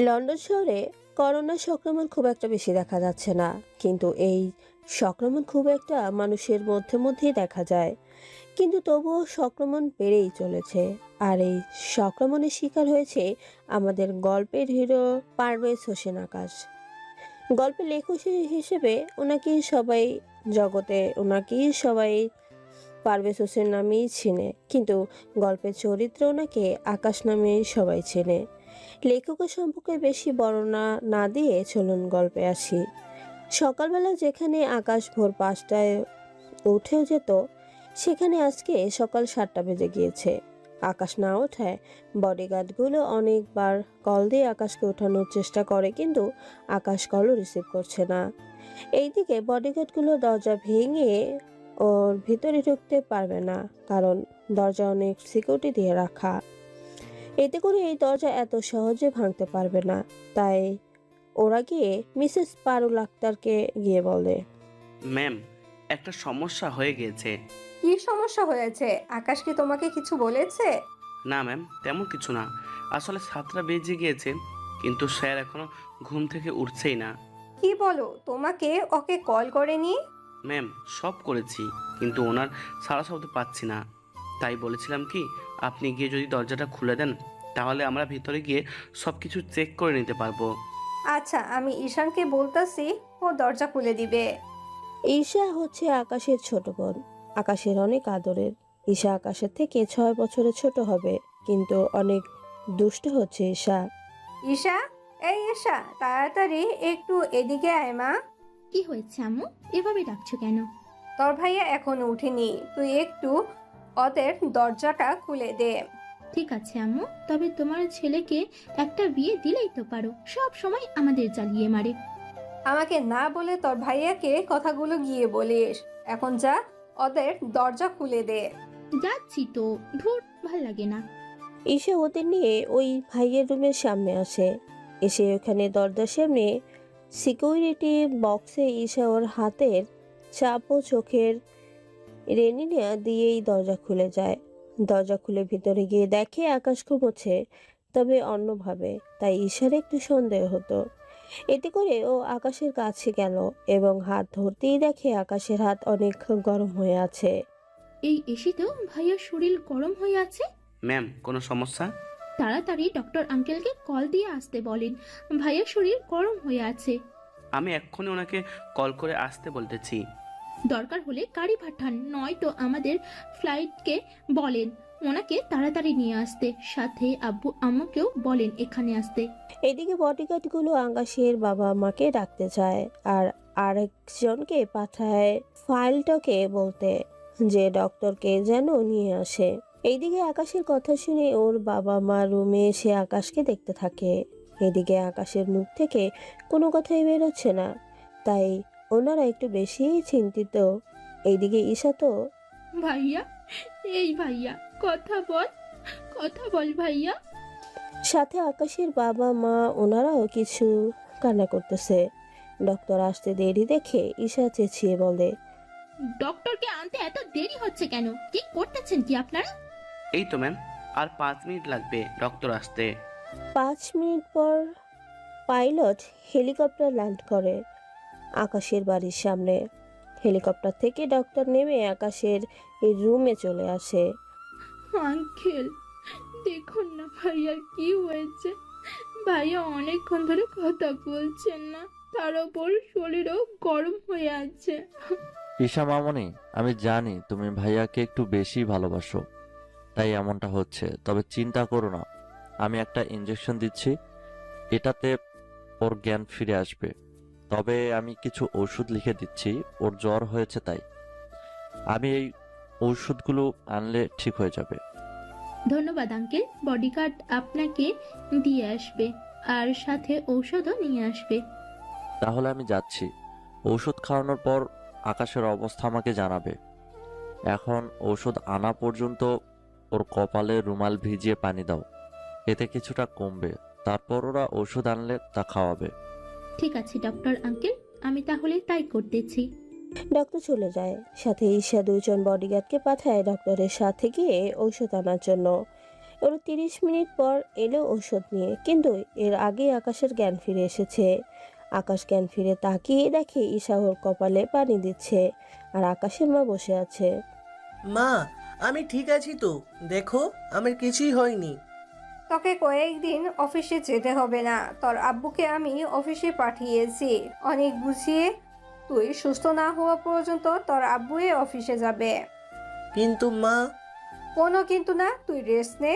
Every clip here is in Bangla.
লন্ডন শহরে করোনা সংক্রমণ খুব একটা বেশি দেখা যাচ্ছে না, কিন্তু এই সংক্রমণ খুব একটা মানুষের মধ্যে মধ্যেই দেখা যায়। কিন্তু তবুও সংক্রমণ বেড়েই চলেছে। আর এই সংক্রমণের শিকার হয়েছে আমাদের গল্পের হিরো পারভেজ হোসেন আকাশ। গল্পের লেখক হিসেবে ওনাকেই সবাই পারভেজ হোসেন নামেই চেনে, কিন্তু গল্পের চরিত্রে ওনাকে আকাশ নামেই সবাই চেনে। লেখকের সম্পর্কে বেশি বর্ণনা না দিয়ে চলুন গল্পে আসি। সকালবেলা যেখানে আকাশ ভোর 5টায় উঠেও যেত, সেখানে আজকে সকাল 7টা বেজে গিয়েছে। আকাশ না ওঠায় বডিগার্ডগুলো অনেকবার কল দিয়ে আকাশকে ওঠানোর চেষ্টা করে, কিন্তু আকাশ কলও রিসিভ করছে না। এইদিকে বডিগার্ডগুলো দরজা ভেঙে ওর ভিতরে ঢুকতে পারবে না, কারণ দরজা অনেক সিকিউরিটি দিয়ে রাখা। এতে করে এই দরজা এত সহজে ভাঙতে পারবে না। তাই ওরা গিয়ে মিসেস পারুল আক্তারকে গিয়ে বলে, ম্যাম, একটা সমস্যা হয়ে গিয়েছে। কি সমস্যা হয়েছে? আকাশ কি তোমাকে কিছু বলেছে? না ম্যাম, তেমন কিছু না। আসলে 7টা বেজে গিয়েছে, কিন্তু স্যার এখনো ঘুম থেকে উঠছেই না। কি বলো, তোমাকে ওকে কল করেনি? ম্যাম, সব করেছি, কিন্তু ওনার সারা শব্দ পাচ্ছি না। তাই বলেছিলাম কি, আপনি গিয়ে যদি দরজাটা খুলে দেন, তাহলে আমরা ভিতরে গিয়ে সব কিছু চেক করে নিতে পারবো। আচ্ছা, আমি ঈশানকে বলতাছি, ও দরজা খুলে দিবে। ঈশা হচ্ছে আকাশের ছোট বোন। আকাশের অনেক আদরের। ঈশা আকাশের থেকে 6 বছরের ছোট হবে, কিন্তু অনেক দুষ্ট হচ্ছে ঈশা। ঈশা, এই ঈশা, তাড়াতাড়ি একটু এদিকে আয় মা। কি হয়েছে আম্মু? এভাবে ডাকছো কেন? তোর ভাইয়া এখনো উঠেনি, তুই একটু ওদের দরজাটা খুলে দে। ঠিক আছে আম্মু, তবে তোমার ছেলেকে একটা বিয়ে দিলেই তো পারো, সব সময় আমাদের জ্বালিয়ে মারে। আমাকে না বলে তোর ভাইয়াকে কথাগুলো গিয়ে বলিস। এখন যা, ওদের দরজা খুলে দে। যাচ্ছি তো, ধুর, ভাল লাগে না। ঈশা ওদের নিয়ে ওই ভাইয়ের রুমের সামনে আসে। এসে ওখানে দরজার সামনে সিকিউরিটি বক্সে ঈশা ওর হাতের চাপ ও চোখের রেনিনা দিয়েই দরজা খুলে যায়। দরজা খুলে ভিতরে গিয়ে দেখে আকাশ ঘুমোচ্ছে, তবে অন্যভাবে। তাই ঈশার একটু সন্দেহ হতো। এতে করে ও আকাশের কাছে গেল এবং হাত ধরতেই দেখে আকাশের হাত অনেক গরম হয়ে আছে। এই এসিতেও ভাইয়ার শরীর গরম হয়ে আছে। ম্যাম, কোনো সমস্যা? তাড়াতাড়ি ডক্টর আঙ্কেলকে কল দিয়ে আসতে বলেন, ভাইয়ার শরীর গরম হয়ে আছে। আমি এক্ষুনি ওনাকে কল করে আসতে বলতেছি। দরকার হলে গাড়ি পাঠান, নয়তো আমাদের ফ্লাইটকে বলেন ওনাকে তাড়াতাড়ি নিয়ে আসতে। সাথে আব্বু আম্মুকেও বলেন এখানে আসতে। এদিকে বডিগার্ড গুলো আকাশের বাবা মাকে ডাকতে চায়, আর আরেকজনকে পাঠায় ফাইলটাকে বলতে যে ডক্টরকে যেন নিয়ে আসে। এইদিকে আকাশের কথা শুনে ওর বাবা মা রুমে এসে আকাশকে দেখতে থাকে। এদিকে আকাশের মুখ থেকে কোনো কথাই বেরোচ্ছে না, তাই ওনারা একটু বেশি চিন্তিত। এইদিকে ঈশা তো ভাইয়া, এই ভাইয়া, কথা বল, কথা বল ভাইয়া। সাথে আকাশের বাবা মা ওনারাও কিছু কান্না করতেছে। ডক্টর আসতে দেরি দেখে ঈশা চেঁচিয়ে বলে, ডক্টরকে আনতে এত দেরি হচ্ছে কেন? কি করতেছেন কি আপনারা? এই তো ম্যাম, আর 5 মিনিট লাগবে ডক্টর আসতে। 5 মিনিট পর পাইলট হেলিকপ্টার ল্যান্ড করে আকাশের বাড়ির সামনে। হেলিকপ্টার থেকে ডক্টর নেমে আকাশের এই রুমে চলে আসে। আঙ্কেল, দেখুন না ভাইয়ার কি হয়েছে। ভাইয়া অনেকক্ষণ ধরে কথা বলছেন না, তার ওপর শরীরও গরম হয়ে আছে। ঈশা মামনি, আমি জানি তুমি ভাইয়াকে একটু বেশি ভালোবাসো, তাই এমনটা হচ্ছে। তবে চিন্তা করো না, আমি একটা ইঞ্জেকশন দিচ্ছি, এটাতে ওর জ্ঞান ফিরে আসবে। তবে আমি কিছু ওষুধ লিখে দিচ্ছি, ওর জ্বর হয়েছে তাই। আমি এই ওষুধগুলো আনলে ঠিক হয়ে যাবে। ধন্যবাদ আঙ্কেল, বডিগার্ড আপনাকে দিয়ে আসবে আর সাথে ঔষধও নিয়ে আসবে। তাহলে আমি যাচ্ছি। ওষুধ খাওয়ানোর পর আকাশের অবস্থা আমাকে জানাবে। এখন ওষুধ আনা পর্যন্ত ওর কপালে রুমাল ভিজিয়ে পানি দাও, এতে কিছুটা কমবে। তারপর ওরা ওষুধ আনলে তা খাওয়াবে। ঠিক আছে ডক্টর আঙ্কেল, আমি তাহলে তাই করতেছি। ডক্টর চলে যায়। সাথে ঈশা 2জন বডিগার্ডকে পাঠায় ডক্টরের সাথে গিয়ে ঔষধ আনার জন্য। ওরা 30 মিনিট পর এলো ওষুধ নিয়ে, কিন্তু এর আগে আকাশের জ্ঞান ফিরে এসেছে। আকাশ জ্ঞান ফিরে তাকিয়ে দেখে ঈশা ওর কপালে পানি দিচ্ছে, আর আকাশের মা বসে আছে। মা, আমি ঠিক আছি তো, দেখো আমার কিছুই হয়নি। তোকে কয়েকদিন অফিসে যেতে হবে না, তোর আব্বুকে আমি অফিসে পাঠিয়েছি অনেক বুঝিয়ে। তুই সুস্থ না হওয়া পর্যন্ত তোর আব্বুই অফিসে যাবে। কিন্তু মা, কোনো কিন্তু না, তুই রেস্ট নে,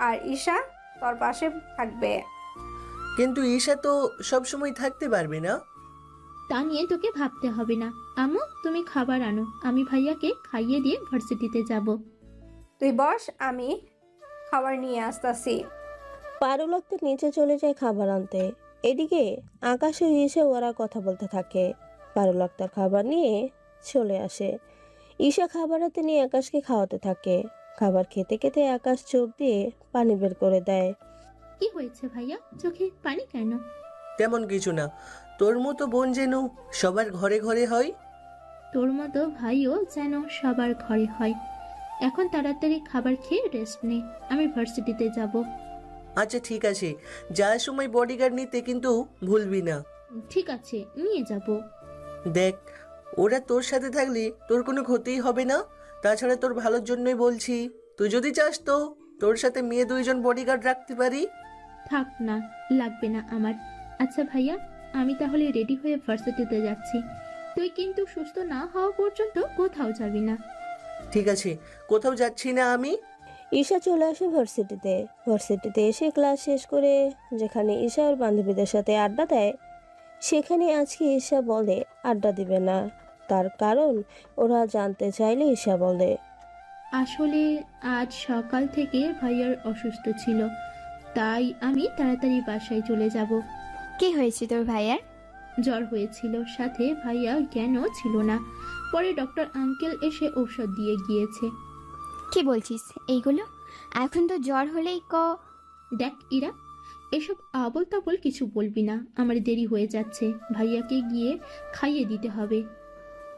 আর ঈশা তোর পাশে থাকবে। কিন্তু ঈশা তো সবসময় থাকতে পারবে না। তা নিয়ে তোকে ভাবতে হবে না। আম্মু তুমি খাবার আনো, আমি ভাইয়াকে খাইয়ে দিয়ে ভার্সিটিতে যাব। তুই বস, আমি খাবার নিয়ে আসতাছি। পারুল আক্তার নিচে চলে যায় খাবার আনতে। এদিকে আকাশে ঈশা ওরা কথা বলতে থাকে। পারুল আক্তার খাবার নিয়ে চলে আসে। ঈশা খাবার হাতে নিয়ে আকাশকে খাওয়াতে থাকে। খাবার খেতে খেতে আকাশ চোখ দিয়ে পানি বের করে দেয়। কি হয়েছে ভাইয়া, চোখে পানি কেন? তেমন কিছু না, তোর মতো বোন যেন সবার ঘরে ঘরে হয়। তোর মতো ভাইও যেন সবার ঘরে হয়। এখন তাড়াতাড়ি খাবার খেয়ে রেস্ট নে, আমি ভার্সিটিতে যাব। আচ্ছা ঠিক আছে, যাওয়ার সময় বডিগার্ড নিতে কিন্তু ভুলবি না। ঠিক আছে, নিয়ে যাব। দেখ, ওরা তোর সাথে থাকলে তোর কোনো ক্ষতিই হবে না। তাছাড়া তোর ভালোর জন্যই বলছি, তুই যদি চাস তো তোর সাথে মেয়ে 2জন বডিগার্ড রাখতে পারি। থাক না, লাগবে না আমার। আচ্ছা ভাইয়া, আমি তাহলে রেডি হয়ে ভার্সিটিতে যাচ্ছি। তুই কিন্তু সুস্থ না হওয়া পর্যন্ত কোথাও যাবি না। ঠিক আছে, কোথাও যাচ্ছি না আমি। ঈশা চলে আসে ভার্সিটিতে। ভার্সিটিতে এসে ক্লাস শেষ করে যেখানে ঈশা ওর বান্ধবীদের সাথে আড্ডা দেয়, সেখানে আজকে ঈশা বলে আড্ডা দিবে না। তার কারণ ওরা জানতে চাইলে ঈশা বলে, আসলে আজ সকাল থেকে ভাইয়ার অসুস্থ ছিল, তাই আমি তাড়াতাড়ি বাসায় চলে যাব। কি হয়েছে তোর ভাইয়ার? জ্বর হয়েছিল, সাথে ভাইয়া জ্ঞানও ছিল না। পরে ডক্টর আঙ্কেল এসে ঔষধ দিয়ে গিয়েছে। কি বলছিস এইগুলো? এখন তো জ্বর হলেই দেখ ইরা, এসব আবল তাবল কিছু বলবি না, আমার দেরি হয়ে যাচ্ছে। ভাইয়াকে গিয়ে খাইয়ে দিতে হবে।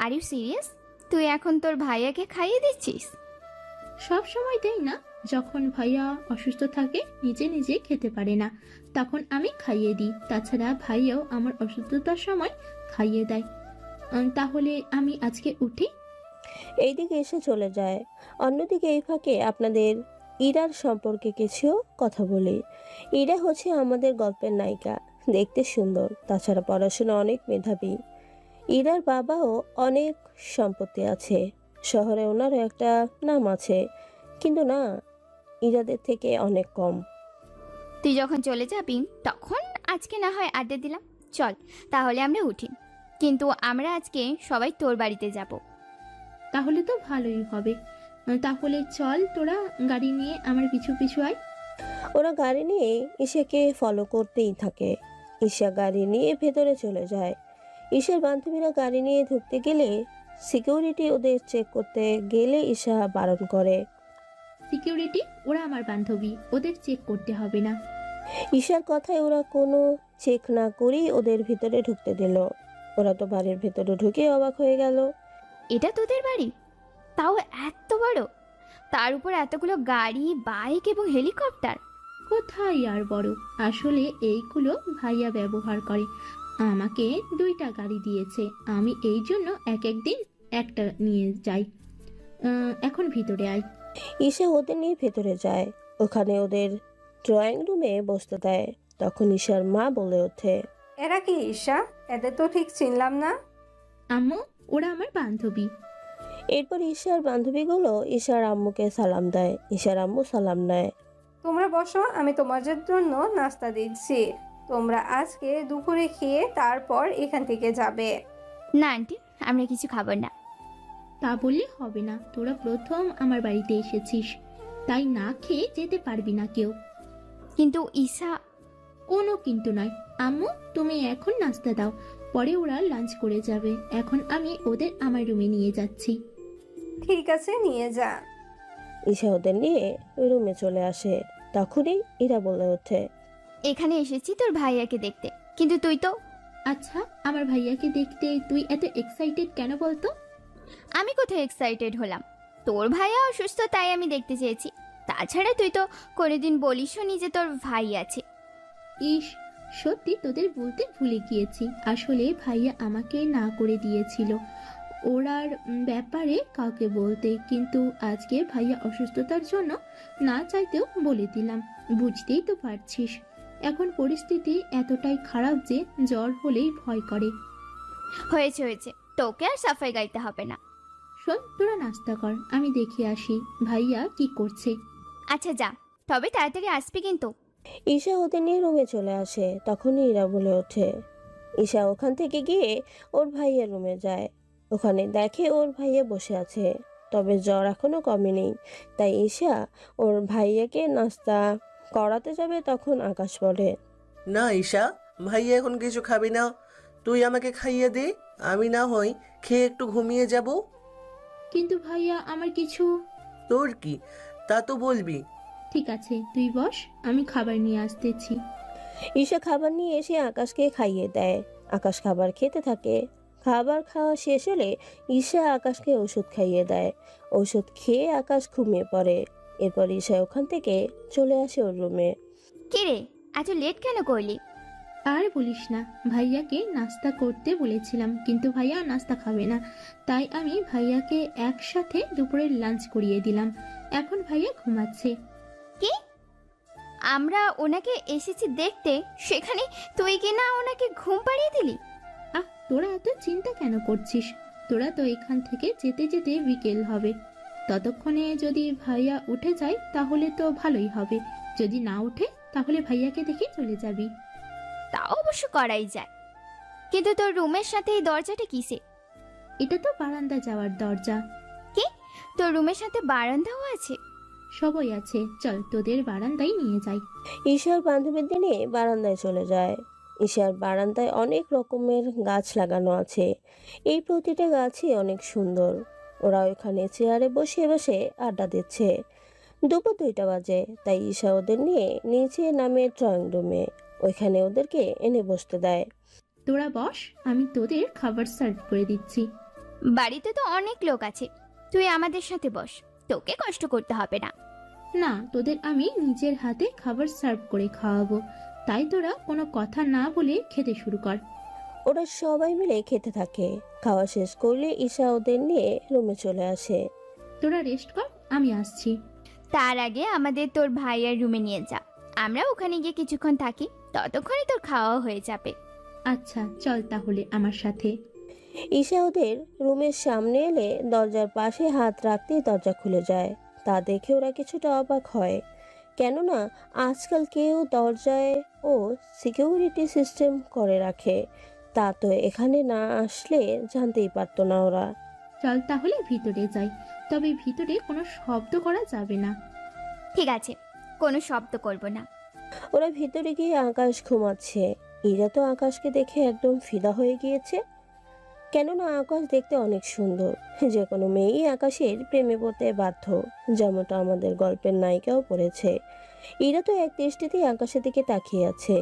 Are you serious? তুই এখন তোর ভাইয়াকে খাইয়ে দিচ্ছিস? সব সময় দেই না, যখন ভাইয়া অসুস্থ থাকে নিজে নিজে খেতে পারে না, তখন আমি খাইয়ে দিই। তাছাড়া ভাইয়াও আমার অসুস্থতার সময় খাইয়ে দেয়। তাহলে আমি আজকে উঠি। এইদিকে এসে চলে যায়। অন্যদিকে এই ফাঁকে আপনাদের ইরার সম্পর্কে কিছু কথা বলি। ইরা হচ্ছে আমাদের গল্পের নায়িকা, দেখতে সুন্দর, তাছাড়া পড়াশোনা অনেক মেধাবী। ইরার বাবাও অনেক সম্পত্তি আছে, শহরে ওনারও একটা নাম আছে, কিন্তু না, ইরাদের থেকে অনেক কম। তুই যখন চলে যাবি তখন আজকে না হয় আড্ডা দিলাম, চল তাহলে আমরা উঠি। কিন্তু আমরা আজকে সবাই তোর বাড়িতে যাব। তাহলে তো ভালোই হবে। তাহলে চল, তোরা গাড়ি নিয়ে আমার পিছু পিছু আয়। ওরা গাড়ি নিয়ে ঈশাকে ফলো করতেই থাকে। ঈশা গাড়ি নিয়ে ভেতরে চলে যায়। ঈশার বান্ধবীরা গাড়ি নিয়ে ঢুকতে গেলে সিকিউরিটি ওদের চেক করতে গেলে ঈশা বারণ করে। সিকিউরিটি? ওরা আমার বান্ধবী, ওদের চেক করতে হবে না। ঈশার কথায় ওরা কোনো চেক না করেই ওদের ভিতরে ঢুকতে দিল। ওরা তো বাড়ির ভেতরে ঢুকে অবাক হয়ে গেল। এটা তোদের বাড়ি? তাও এত বড়, তার উপর এতগুলো গাড়ি, বাইক এবং হেলিকপ্টার। কোথায় আর বড়, আসলে এইগুলো ভাইয়া ব্যবহার করে। আমাকে 2টা গাড়ি দিয়েছে, আমি এই জন্য এক একদিন একটা নিয়ে যাই। এখন ভিতরে আয়। ঈশা ওদের নিয়ে ভেতরে যায়। ওখানে ওদের ড্রয়িং রুমে বসতে দেয়। তখন ঈশার মা বলে ওঠে, এরা কি ঈশা? এদের তো ঠিক চিনলাম না। আম্মু, ওরা আমার বান্ধবী। এরপর ঈশার বান্ধবীগুলো ঈশার আম্মুকে সালাম দেয়। ঈশার আম্মু সালাম নেয়। তোমরা বসো, আমি তোমাদের জন্য নাস্তা দিচ্ছি। তোমরা আজকে দুপুরে খেয়ে তারপর এখান থেকে যাবে। না আন্টি, আমরা কিছু খাবার না। তা বললে হবে না, তোরা প্রথম আমার বাড়িতে এসেছিস, তাই না খেয়ে যেতে পারবি না কেউ। কিন্তু ঈশা। কোনো কিন্তু নয়। আম্মু, তুমি এখন নাস্তা দাও, পরে ওরা লাঞ্চ করে যাবে। এখন আমি ওদের আমার রুমে নিয়ে যাচ্ছি। ঠিক আছে, নিয়ে যা। ঈশা ওদের নিয়ে রুমে চলে আসে। তখনই ইরা বলে ওঠে, এখানে এসেছি তোর ভাইয়াকে দেখতে, কিন্তু তুই তো। আচ্ছা, আমার ভাইয়াকে দেখতে তুই এত এক্সাইটেড কেন বলতো? আমি কোথায় এক্সাইটেড হলাম? তোর ভাইয়া অসুস্থ তাই আমি দেখতে চেয়েছি, তাছাড়া তুই তো কোনোদিন বলিসও নি যে তোর ভাই আছে। ইস, সত্যি তোদের বলতে ভুলে গিয়েছি, আসলে ভাইয়া আমাকে না করে দিয়েছিল ওরার ব্যাপারে কাউকে বলতে, কিন্তু আজকে ভাইয়া অসুস্থতার জন্য না চাইতেও বলে দিলাম। বুঝতেই তো পারছিস এখন পরিস্থিতি এতটাই খারাপ যে জ্বর হলেই ভয় করে। হয়েছে হয়েছে, তোকে আর সাফাই গাইতে হবে না। শোন, তোরা নাস্তা কর, আমি দেখে আসি ভাইয়া কি করছে। আচ্ছা যা, তবে তাড়াতাড়ি আসবি কিন্তু। ঈশা ওদের নিয়ে রুমে চলে আসে, তখনই ইরা বলে ওঠে। ঈশা ওখান থেকে গিয়ে ওর ভাইয়ের রুমে যায়। ওখানে দেখে ওর ভাইয়া বসে আছে, তবে জ্বর এখনো কমেনি। তাই ঈশা ওর ভাইয়াকে নাস্তা করাতে যাবে, তখন আকাশ বলে, না ঈশা, ভাইয়া এখন কিছু খাবি না, তুই আমাকে খাইয়ে দে, আমি না হয় খেয়ে একটু ঘুমিয়ে যাব। কিন্তু ভাইয়া আমার কিছু। তোর কি, তা তো বলবি। ঠিক আছে, তুই বস, আমি খাবার নিয়ে আসতেছি। ঈশা খাবার নিয়ে এসে আকাশকে খাইয়ে দেয়। আকাশ খাবার খেতে থাকে। খাবার খাওয়া শেষ হলে ঈশা আকাশকে ওষুধ খাইয়ে দেয়। ওষুধ খেয়ে আকাশ ঘুমিয়ে পড়ে। এরপর ঈশা ওখান থেকে চলে আসে ওর রুমে। কে রে, এত লেট কেন করলি? আর বলিস না, ভাইয়াকে নাস্তা করতে বলেছিলাম কিন্তু ভাইয়া নাস্তা খাবে না, তাই আমি ভাইয়াকে একসাথে দুপুরের লাঞ্চ করিয়ে দিলাম। এখন ভাইয়া ঘুমাচ্ছে। কি? আমরা ওনাকে এসেছি দেখতে, সেখানে তুই কি না ওনাকে ঘুম পাড়িয়ে দিলি? আহ, তোরা এত চিন্তা কেন করছিস? তোরা তো এখান থেকে যেতে যেতে বিকেল হবে, ততক্ষণে যদি ভাইয়া উঠে যায় তাহলে তো ভালোই হবে, যদি না উঠে তাহলে ভাইয়াকে দেখে চলে যাবি। তা অবশ্য করাই যায়, কিন্তু তোর রুমের সাথে এই দরজাটা কিসে? এটা তো বারান্দা যাওয়ার দরজা। কি, তোর রুমের সাথে বারান্দাও আছে? সবাই আছে, চল তোদের বারান্দায় নিয়ে যাই। ঈশার বান্ধবীদের নিয়ে বারান্দায় চলে যায়। ঈশার বারান্দায় অনেক রকমের গাছ লাগানো আছে। এই প্রতিটা গাছই অনেক সুন্দর। ওরা ওইখানে চেয়ারে বসে বসে আড্ডা দিচ্ছে। দুপুর 2টা বাজে, তাই ঈশা ওদের নিয়ে নিচে নামে ড্রয়িং রুমে। ওইখানে ওদেরকে এনে বসতে দেয়। তোরা বস, আমি তোদের খাবার সার্ভ করে দিচ্ছি। বাড়িতে তো অনেক লোক আছে, তুই আমাদের সাথে বস, তোকে কষ্ট করতে হবে না। না, তোদের আমি নিজের হাতে খাবার সার্ভ করে খাওয়াবো, তাই তোরা কোনো কথা না বলে খেতে শুরু কর। ওরা সবাই মিলে খেতে থাকে। খাওয়া শেষ করলে ঈশা ওদের নিয়ে রুমে চলে আসে। তোরা রেস্ট কর, আমি আসছি। তার আগে আমাদের তোর ভাইয়ের রুমে নিয়ে যা, আমরা ওখানে গিয়ে কিছুক্ষণ থাকি, ততক্ষণে তোর খাওয়া হয়ে যাবে। আচ্ছা চল তাহলে আমার সাথে। ঈশা ওদের রুমের সামনে এলে দরজার পাশে হাত রাখতেই দরজা খুলে যায়। তা দেখে ওরা কিছুটা অবাক হয়, কেননা আজকাল কেউ দরজায় ও সিকিউরিটি সিস্টেম করে রাখে। তা তো এখানে না আসলে জানতেই পারতো না ওরা। চল তাহলে ভিতরে যাই, তবে ভিতরে কোনো শব্দ করা যাবে না। ঠিক আছে, কোনো শব্দ করব না। ওরা ভিতরে গিয়ে আকাশ ঘুমাচ্ছে। ইরা তো আকাশকে দেখে একদম ফিদা হয়ে গিয়েছে, কেননা আকাশ দেখতে অনেক সুন্দর। যে কোনো মেয়েই আকাশের প্রেমে পড়তে বাধ্য, যেমনটা আমাদের গল্পের নায়িকাও পড়েছে। ইরা তো এক দৃষ্টিতেই আকাশের দিকে তাকিয়ে আছে।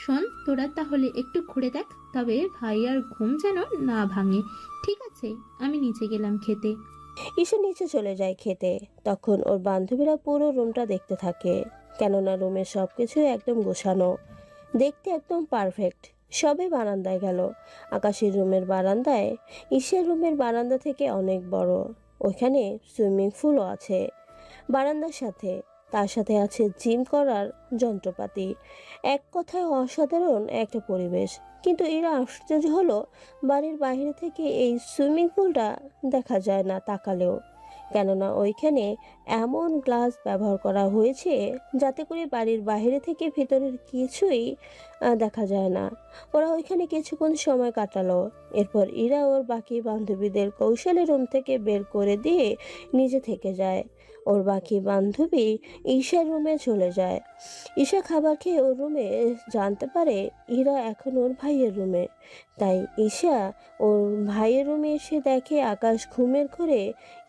শোন, তোরা তাহলে একটু ঘুরে দেখ, তবে ভাইয়ার ঘুম যেন না ভাঙে। ঠিক আছে, আমি নিচে গেলাম খেতে। ঈশা নিচে চলে যায় খেতে। তখন ওর বান্ধবীরা পুরো রুমটা দেখতে থাকে, কেননা রুমের সবকিছু একদম গোছানো, দেখতে একদম পারফেক্ট। সবে বারান্দায় গেল। আকাশের রুমের বারান্দায় ঈশার রুমের বারান্দা থেকে অনেক বড়। ওইখানে সুইমিং পুলও আছে বারান্দার সাথে। তার সাথে আছে জিম করার যন্ত্রপাতি। এক কথায় অসাধারণ একটা পরিবেশ। কিন্তু এরা আশ্চর্য হলো, বাড়ির বাইরে থেকে এই সুইমিং পুলটা দেখা যায় না তাকালেও, কেননা ওইখানে এমন গ্লাস ব্যবহার করা হয়েছে যাতে করে বাড়ির বাইরে থেকে ভেতরের কিছুই দেখা যায় না। ওরা ওইখানে কিছুক্ষণ সময় কাটালো। এরপর ইরা ওর বাকি বান্ধবীদের কৌশলে রুম থেকে বের করে দিয়ে নিজে থেকে যায়। ওর বাকি বান্ধবী ঈশার রুমে চলে যায়। ঈশা খাবার খেয়ে ওর রুমে জানতে পারে ইরা এখন ওর ভাইয়ের রুমে। তাই ঈশা ওর ভাইয়ের রুমে এসে দেখে আকাশ ঘুমের ঘোরে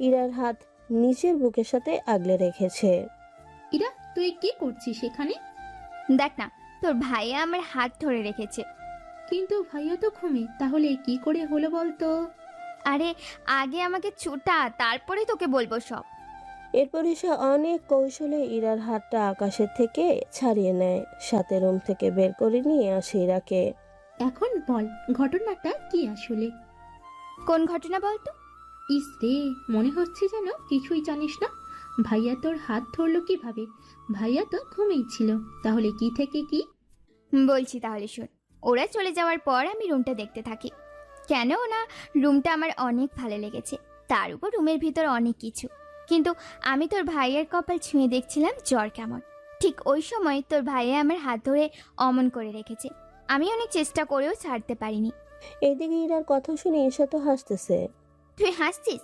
ইরার হাত নিচের বুকের সাথে আগলে রেখেছে। ইরা, তুই কি করছিস এখানে? দেখ না, তোর ভাইয়া আমার হাত ধরে রেখেছে। কিন্তু ভাইয়া তো ঘুমে, তাহলে কি করে হলো বলতো? আরে আগে আমাকে ছুটা, তারপরে তোকে বলবো সব। এরপর ঈশা অনেক কৌশলে ইরার হাতটা আকাশের থেকে ছাড়িয়ে নেয়, সাথে রুম থেকে বের করে নিয়ে আসে ইরাকে। এখন বল ঘটনাটা কি আসলে? কোন ঘটনা বলতো? ইস রে, মনে হচ্ছে যেন কিছুই জানিস না। ভাইয়া তোর হাত ধরলো কিভাবে? ভাইয়া তো ঘুমিয়ে ছিল, তাহলে কি থেকে কি? বলছি তাহলে শোন। ওরা চলে যাওয়ার পর আমি রুমটা দেখতে থাকি। কেন না, রুমটা আমার অনেক ভালো লেগেছে। তার উপর রুমের ভিতর অনেক কিছু। কিন্তু আমি তোর ভাইয়ের কপাল ছুঁয়ে দেখছিলাম জ্বর কেমন। ঠিক ওই সময় তোর ভাইয়া আমার হাত ধরে অমন করে রেখেছে। আমি অনেক চেষ্টা করেও ছাড়তে পারিনি। এদিকে ইরার কথা শুনে ঈশা তো হাসতেছে। তুই হাসছিস?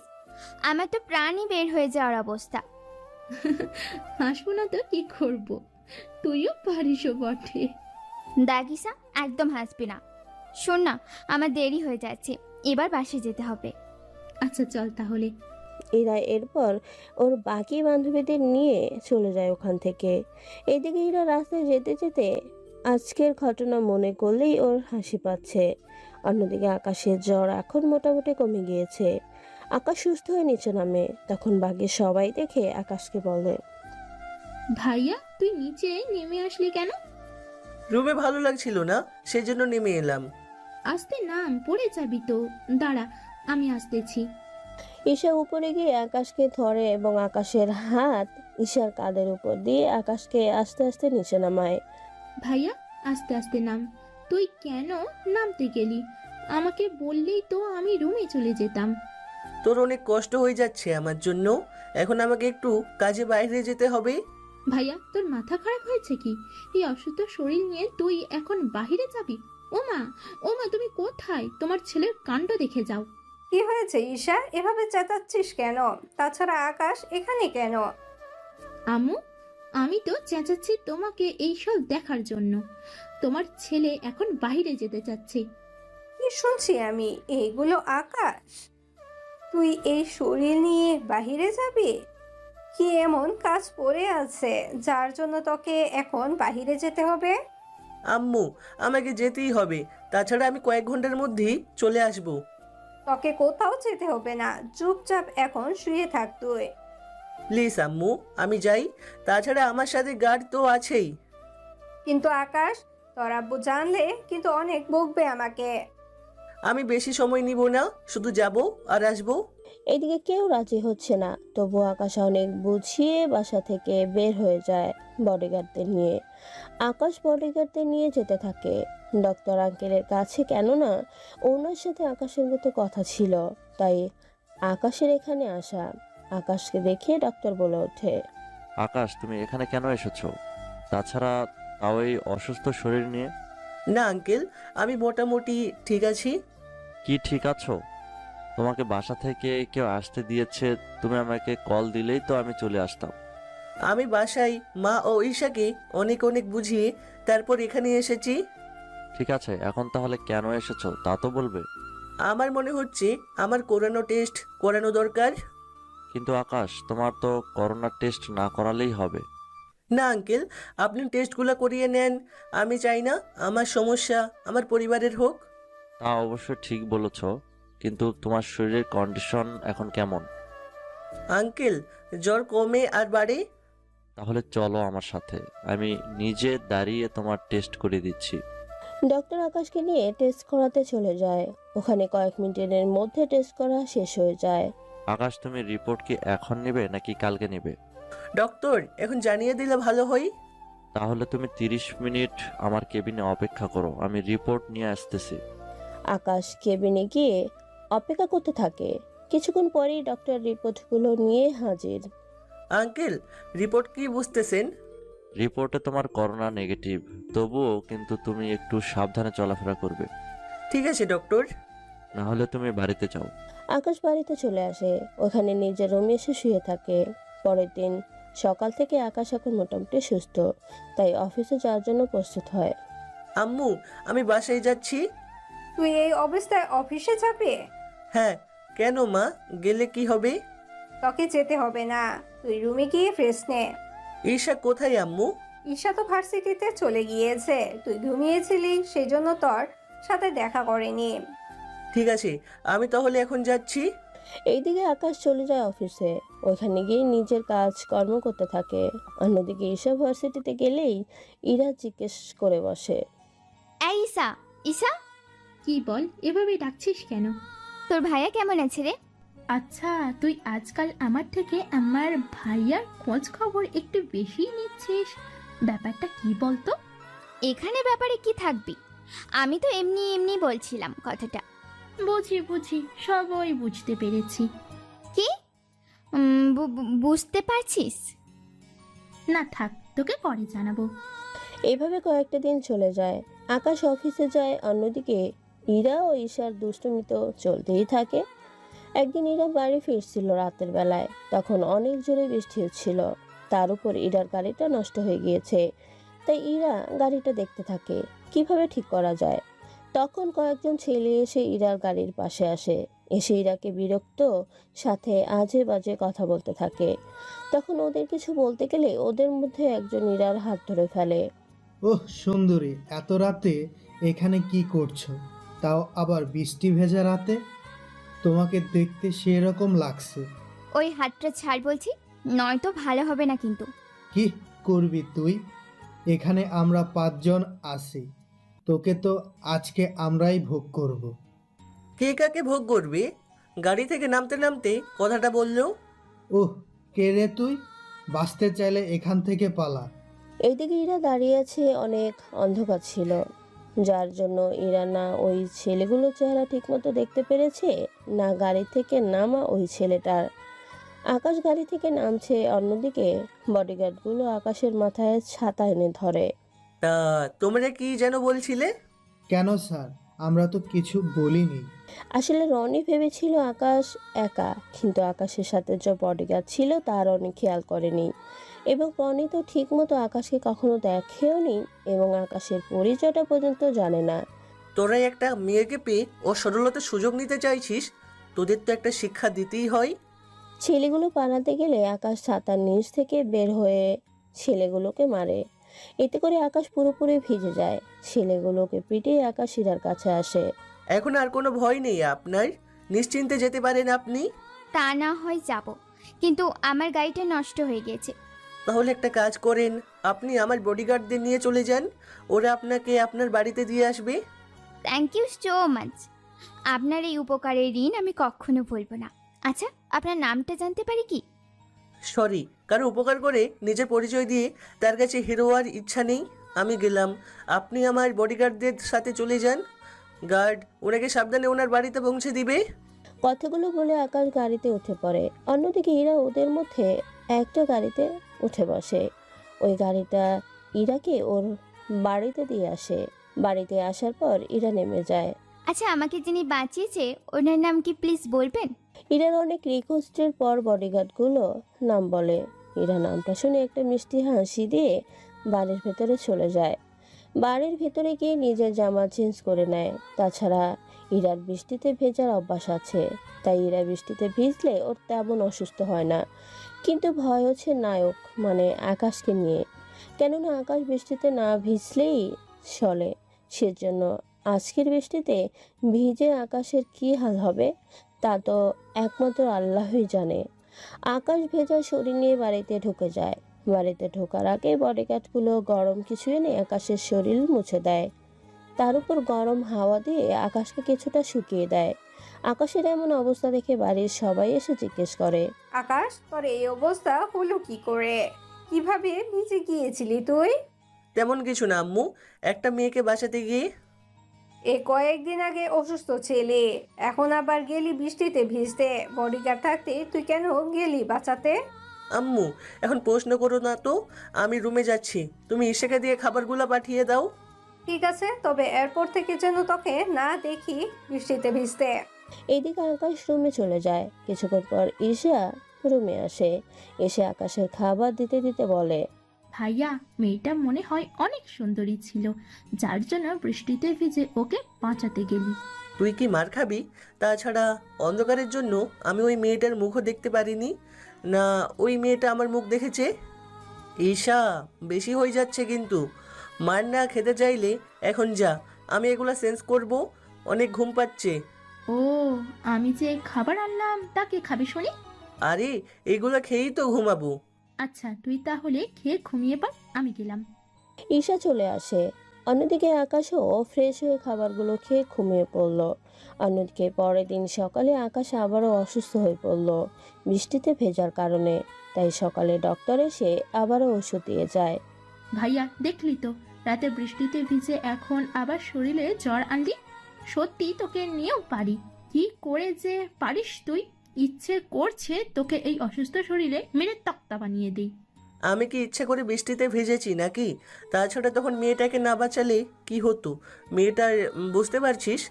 আমার তো প্রাণই বের হয়ে যাওয়ার অবস্থা। হাসবো না তো কি করব? তুইও পারিসও বটে। দাগিসা, একদম হাসবি না। শোন না, আমার দেরি হয়ে যাচ্ছে, এবার বাসে যেতে হবে। আচ্ছা চল তাহলে। ইরা এরপর ওর বাকি বান্ধবীদের নিয়ে চলে যায় ওখান থেকে। এদিকে ইরা রাস্তায় যেতে যেতে আজকের ঘটনা মনে করলেই ওর হাসি পাচ্ছে। অন্যদিকে আকাশের জ্বর এখন মোটামুটি কমে গিয়েছে। আকাশ সুস্থ হয়ে নিচে নামে, তখন বাকি সবাই দেখে আকাশকে বলে, ভাইয়া তুই নিচে নেমে আসলি কেন? রুমে ভালো লাগছিল না, সেজন্য নেমে এলাম। আস্তে নাম, পড়ে যাবি তো। দাঁড়া, আমি আসতেছি। ঈশা উপরে গিয়ে আকাশকে ধরে এবং আকাশের হাত ঈশার কাঁধের উপর দিয়ে আকাশকে আস্তে আস্তে নিচে নামায়। ভাইয়া আস্তে আস্তে নাম। তুই কেন নামতে গেলি? আমাকে বললেই তো আমি রুমে চলে যেতাম। তোর অনেক কষ্ট হয়ে যাচ্ছে আমার জন্য, এখন আমাকে একটু কাজে বাইরে যেতে হবে। ভাইয়া তোর মাথা খারাপ হয়েছে কি? এই অসুস্থ শরীর নিয়ে তুই এখন বাহিরে যাবি? ওমা, ওমা, তুমি কোথায়? তোমার ছেলের কাণ্ড দেখে যাও। কি হয়েছে ঈশা, এভাবে চেঁচাচ্ছিস কেন? তাছাড়া আকাশ এখানে কেন? আম্মু, আমি তো চেঁচাচ্ছি তোমাকে এইসব দেখার জন্য। তোমার ছেলে এখন বাইরে যেতে চাচ্ছে। কি শুনছি আমি? এইগুলো আকাশ? তুই এই শরীর নিয়ে বাহিরে যাবি? কি এমন কাজ পড়ে আছে যার জন্য তোকে এখন বাহিরে যেতে হবে? আম্মু, আমাকে যেতেই হবে, তাছাড়া আমি কয়েক ঘন্টার মধ্যেই চলে আসব। তোকে কোথাও যেতে হবে না, চুপচাপ এখন শুয়ে থাক তুই। প্লিজ আম্মু, আমি যাই, তাছাড়া আমার সাথে গার্ড তো আছেই। কিন্তু আকাশ, তোর আব্বু জানলে কিন্তু অনেক বকবে আমাকে। আমি বেশি সময় নিব না, শুধু যাব আর আসবো। এদিকে কেউ রাজি হচ্ছে না, তবু আকাশ অনেক বুঝিয়ে বাসা থেকে বের হয়ে যায় বডিগার্ডদের নিয়ে। আকাশ বডিগার্ডদের নিয়ে যেতে থাকে ডক্টর আঙ্কেলের কাছে, কেননা ওনার সাথে আকাশের মতো কথা ছিল, তাই আকাশের এখানে আসা। আকাশকে দেখে ডক্টর বলে ওঠে, আকাশ তুমি এখানে কেন এসেছো? তাছাড়া তাও এই অসুস্থ শরীর নিয়ে? না আঙ্কেল, আমি মোটামুটি ঠিক আছি। কি ঠিক আছো? তোমাকে বাসা থেকে কেউ আসতে দিয়েছে? তুমি আমাকে কল দিলেই তো আমি চলে আসতাম। আমি বাসায় মা ও ঈশাকে অনেক অনেক বুঝিয়ে তারপর এখানে এসেছি। ঠিক আছে, এখন তাহলে কেন এসেছো তা তো বলবে। আমার মনে হচ্ছে আমার করোনা টেস্ট করানো দরকার। কিন্তু আকাশ, তোমার তো করোনা টেস্ট না করালেই হবে। না আঙ্কেল, আপনি টেস্টগুলো করিয়ে নেন। আমি চাই না আমার সমস্যা আমার পরিবারের হোক। তা অবশ্য ঠিক বলেছ, কিন্তু তোমার শরীরের কন্ডিশন এখন কেমন? আঙ্কেল, জ্বর কমে আর বাড়ে। তাহলে চলো আমার সাথে, আমি নিজে দাঁড়িয়ে তোমার টেস্ট করে দিচ্ছি। ডক্টর আকাশকে নিয়ে টেস্ট করাতে চলে যায়। ওখানে কয়েক মিনিটের মধ্যে টেস্ট করা শেষ হয়ে যায়। আকাশ, তুমি রিপোর্ট কি এখন নেবে নাকি কালকে নেবে? ডক্টর, এখন জানিয়ে দিলে ভালো হয়। তাহলে তুমি 30 মিনিট আমার কেবিনে অপেক্ষা করো, আমি রিপোর্ট নিয়ে আসতেছি। আকাশ কেবিনে গিয়ে অপেক্ষা করতে থাকে। কিছুক্ষণ পরেই ডক্টর রিপোর্টগুলো নিয়ে হাজির। আঙ্কেল, রিপোর্ট কি বুঝতেছেন? রিপোর্টে তোমার করোনা নেগেটিভ, তবুও কিন্তু তুমি একটু সাবধানে চলাফেরা করবে। ঠিক আছে ডক্টর। না হলে তুমি বাড়িতে যাও। আকাশ বাড়িতে চলে আসে, ওখানে নিজের রুমে এসে শুয়ে থাকে। পরের দিন সকাল থেকে আকাশ এখন মোটামুটি সুস্থ, তাই অফিসে যাওয়ার জন্য প্রস্তুত হয়। আম্মু, আমি বাসায় যাচ্ছি। তুই এই অবস্থায় অফিসে যাবে? হ্যাঁ, কেন মা, গেলে কি হবে? তোকে যেতে হবে না, তুই রুমে গিয়ে ফ্রেশ নে। ঈশা কোথায় আম্মু? ঈশা তো ভার্সিটিতে চলে গিয়েছে, তুই ঘুমিয়েছিলি সেজন্য তোর সাথে দেখা করেনি। ঠিক আছে, আমি তাহলে এখন যাচ্ছি। এইদিকে আকাশ চলে যায় অফিসে। ওইখানে গিয়ে নিজের কাজ কর্ম করতে থাকে। অন্যদিকে ঈশা ভার্সিটিতে গেলেই ইরা জিজ্ঞেস করে বসে, এই ঈশা, ঈশা, কি বল, এভাবে ডাকছিস কেন? তোর ভাইয়া কেমন আছে রে? আচ্ছা, তুই আজকাল আমার থেকে আমার ভাইয়ার খোঁজ খবর একটু বেশি নিচ্ছিস, ব্যাপারটা কি বলতো? এখানে ব্যাপারে কি থাকবি? আমি তো এমনি এমনি বলছিলাম কথাটা। বুঝি বুঝি, সবই বুঝতে পেরেছি। কি? বুঝতে পারছিস? না থাক, তোকে পরে জানাবো। এইভাবে কয়েকটা দিন চলে যায়। আকাশ অফিসে যায়, অন্যদিকে ইরা ও ঈশার দুষ্টুমি তো চলতেই থাকে। একদিন ইরা বাড়ি ফিরছিল রাতের বেলায়, তখন অনেক জোরে বৃষ্টি হচ্ছিল। তার উপর ইরার গাড়িটা নষ্ট হয়ে গিয়েছে। তাই ইরা গাড়িটা দেখতে থাকে কিভাবে ঠিক করা যায়। তখন কয়েকজন ছেলে এসে ইরার গাড়ির পাশে আসে, এসে ইরাকে বিরক্ত সাথে আজে বাজে কথা বলতে থাকে। তখন ওদের কিছু বলতে গেলে ওদের মধ্যে একজন ইরার হাত ধরে ফেলে। ওহ সুন্দরী, এত রাতে এখানে কি করছো? তাও আবার বৃষ্টি ভেজা রাতে? তোমাকে দেখতে সেরকম লাগছে। ওই হাতটা ছাড় বলছি, নয়তো ভালো হবে না কিন্তু। কি করবি তুই? এখানে আমরা 5 জন আছি, তোকে তো আজকে আমরাই ভোগ করব। কে কাকে ভোগ করবে? গাড়ি থেকে নামতে নামতে কথাটা বললো। ওহ, কে রে তুই? বাঁচতে চাইলে এখান থেকে পালা। এইদিকে ইরা দাঁড়িয়ে আছে, অনেক অন্ধকার ছিল, যার জন্য ইরা না ওই ছেলেগুলোর চেহারা ঠিকমতো দেখতে পেরেছে, না গাড়ি থেকে নামা ওই ছেলেটার। আকাশ গাড়ি থেকে নামছে, অন্যদিকে বডিগার্ডগুলো আকাশের মাথায় ছাতা এনে ধরে। তা তোমরা কি যেন বলছিলে? কেন স্যার, আমরা তো কিছু বলিনি। আসলে রনি ভেবেছিল আকাশ একা, কিন্তু আকাশের সাথে যে বডিগার্ড ছিল তা রনি খেয়াল করেনি, এবং রনি তো ঠিকমতো আকাশকে কখনো দেখেও নি এবং আকাশের পরিচয়টা পর্যন্ত জানে না। তোরাই একটা মেয়েকে পেয়ে ও সরলতার সুযোগ নিতে চাইছিস? তোদের তো একটা শিক্ষা দিতেই হয়। ছেলেগুলো পালাতে গেলে আকাশ ছাতার নিচ থেকে বের হয়ে ছেলেগুলোকে মারে। এতে করে আকাশ পুরোপুরি ভিজে যায়। ছেলেগুলোকে পিটিয়ে আকাশ ইরার কাছে আসে। এখন আর কোনো ভয় নেই আপনার, নিশ্চিন্তে যেতে পারেন আপনি। তা না হয় যাব, কিন্তু আমার গাড়িটা নষ্ট হয়ে গেছে। তাহলে একটা কাজ করেন, আপনি আমার বডিগার্ডদের নিয়ে চলে যান, ওরা আপনাকে আপনার বাড়িতে দিয়ে আসবে। Thank you so much. আপনার এই উপকারের ঋণ আমি কখনো ভুলব না। আচ্ছা, আপনার নামটা জানতে পারি কি? সরি, কারো উপকার করে নিজের পরিচয় দিয়ে তার কাছে হিরো হওয়ার ইচ্ছা নেই। আমি গেলাম, আপনি আমার বডিগার্ডদের সাথে চলে যান। গার্ড ওনাকে সাবধানে ওনার বাড়িতে পৌঁছে দিবে। কথাগুলো বলে আকাশ গাড়িতে উঠে পড়ে। অন্যদিকে ইরা ওদের মধ্যে একটা গাড়িতে উঠে বসে। ওই গাড়িটা ইরাকে ওর বাড়িতে দিয়ে আসে। বাড়িতে আসার পর ইরা নেমে যায়। আচ্ছা, আমাকে যিনি বাঁচিয়েছে ওনার নাম কি প্লিজ বলবেন? ইরার অনেক রিকোয়েস্টের পর বডিগার্ডগুলো নাম বলে। ইরা নামটা শুনে একটা মিষ্টি হাসি দিয়ে বাড়ির ভেতরে চলে যায়। বাড়ির ভেতরে গিয়ে নিজের জামা চেঞ্জ করে নেয়। তাছাড়া ইরার বৃষ্টিতে ভেজার অভ্যাস আছে, তাই ইরা বৃষ্টিতে ভিজলে ওর তেমন অসুস্থ হয় না। কিন্তু ভয় হচ্ছে নায়ক মানে আকাশকে নিয়ে, কেননা আকাশ বৃষ্টিতে না ভিজলেই চলে। সেজন্য আজকের বৃষ্টিতে ভিজে আকাশের কি হাল হবে তা তো একমাত্র আল্লাহই জানে। আকাশ ভেজা শরীর নিয়ে বাড়িতে ঢুকে যায়। বাড়িতে ঢোকার আগে বডিগার্ডগুলো গরম কিছু এনে আকাশের শরীর মুছে দেয়। তার উপর গরম হাওয়া দিয়ে আকাশকে কিছুটা শুকিয়ে দেয়। আকাশের এমন অবস্থা দেখে বাড়ির সবাই এসে জিজ্ঞেস করে, আকাশ, তোর এই অবস্থা হলো কি করে? কিভাবে ভিজে গিয়েছিলি তুই? তেমন কিছু না আম্মু, একটা মেয়েকে বাঁচাতে গিয়ে। কয়েকদিন আগে অসুস্থ ছেলে, এখন আবার গেলি বৃষ্টিতে ভিজতে? বডিগার্ড থাকতে তুই কেন গেলি বাঁচাতে? আম্মু এখন প্রশ্ন করো না তো, আমি রুমে যাচ্ছি, তুমি ঈশাকে দিয়ে খাবারগুলো পাঠিয়ে দাও। ঠিক আছে, তবে এরপর থেকে যেন তোকে না দেখি বৃষ্টিতে ভিজতে। এইদিকে আকাশ রুমে চলে যায়। কিছুক্ষণ পর ঈশা রুমে আসে। এসে আকাশের খাবার দিতে দিতে বলে, ভাইয়া, মেয়েটা মনে হয় অনেক সুন্দরী ছিল, যার জন্য বৃষ্টিতে ভিজে ওকে বাঁচাতে গেলি। তুই কি মার খাবি? তাছাড়া অন্ধকারের জন্য আমি ওই মেয়েটার মুখও দেখতে পারিনি, না ওই মেয়েটা আমার মুখ দেখেছে। ঈশা, বেশি হয়ে যাচ্ছে কিন্তু। মার না খেতে চাইলে এখন যা, আমি এগুলা সেন্স করব। অনেক ঘুম পাচ্ছে। ও, আমি যে খাবার আনলাম তা কে খাবে শুনি? আরে এগুলো খেয়েই তো ঘুমাবো। আচ্ছা, তুই তাহলে খেয়ে ঘুমিয়ে পড়, আমি গেলাম। ঈশা চলে আসে। অন্যদিকে আকাশও ফ্রেশ হয়ে খাবারগুলো খেয়ে ঘুমিয়ে পড়ল। অন্যদিকে পরের দিন সকালে আকাশ আবারও অসুস্থ হয়ে পড়ল বৃষ্টিতে ভেজার কারণে। তাই সকালে ডক্টর এসে আবারও ওষুধ দিয়ে যায়। ভাইয়া, দেখলি তো, রাতে বৃষ্টিতে ভিজে এখন আবার শরীরে জ্বর আনলি। সত্যি তোকে নিয়েও পারি, কি করে যে পারিস তুই। ইচ্ছে করছে তোকে এই অসুস্থ শরীরে মেরে তক্তা বানিয়ে দিই। আমি কি ইচ্ছে করে বৃষ্টিতে ভিজেছি নাকি? তাছাড়া তখন মেয়েটাকে না বাঁচালে কি হতো? মেয়েটার বুঝতে পারছিস?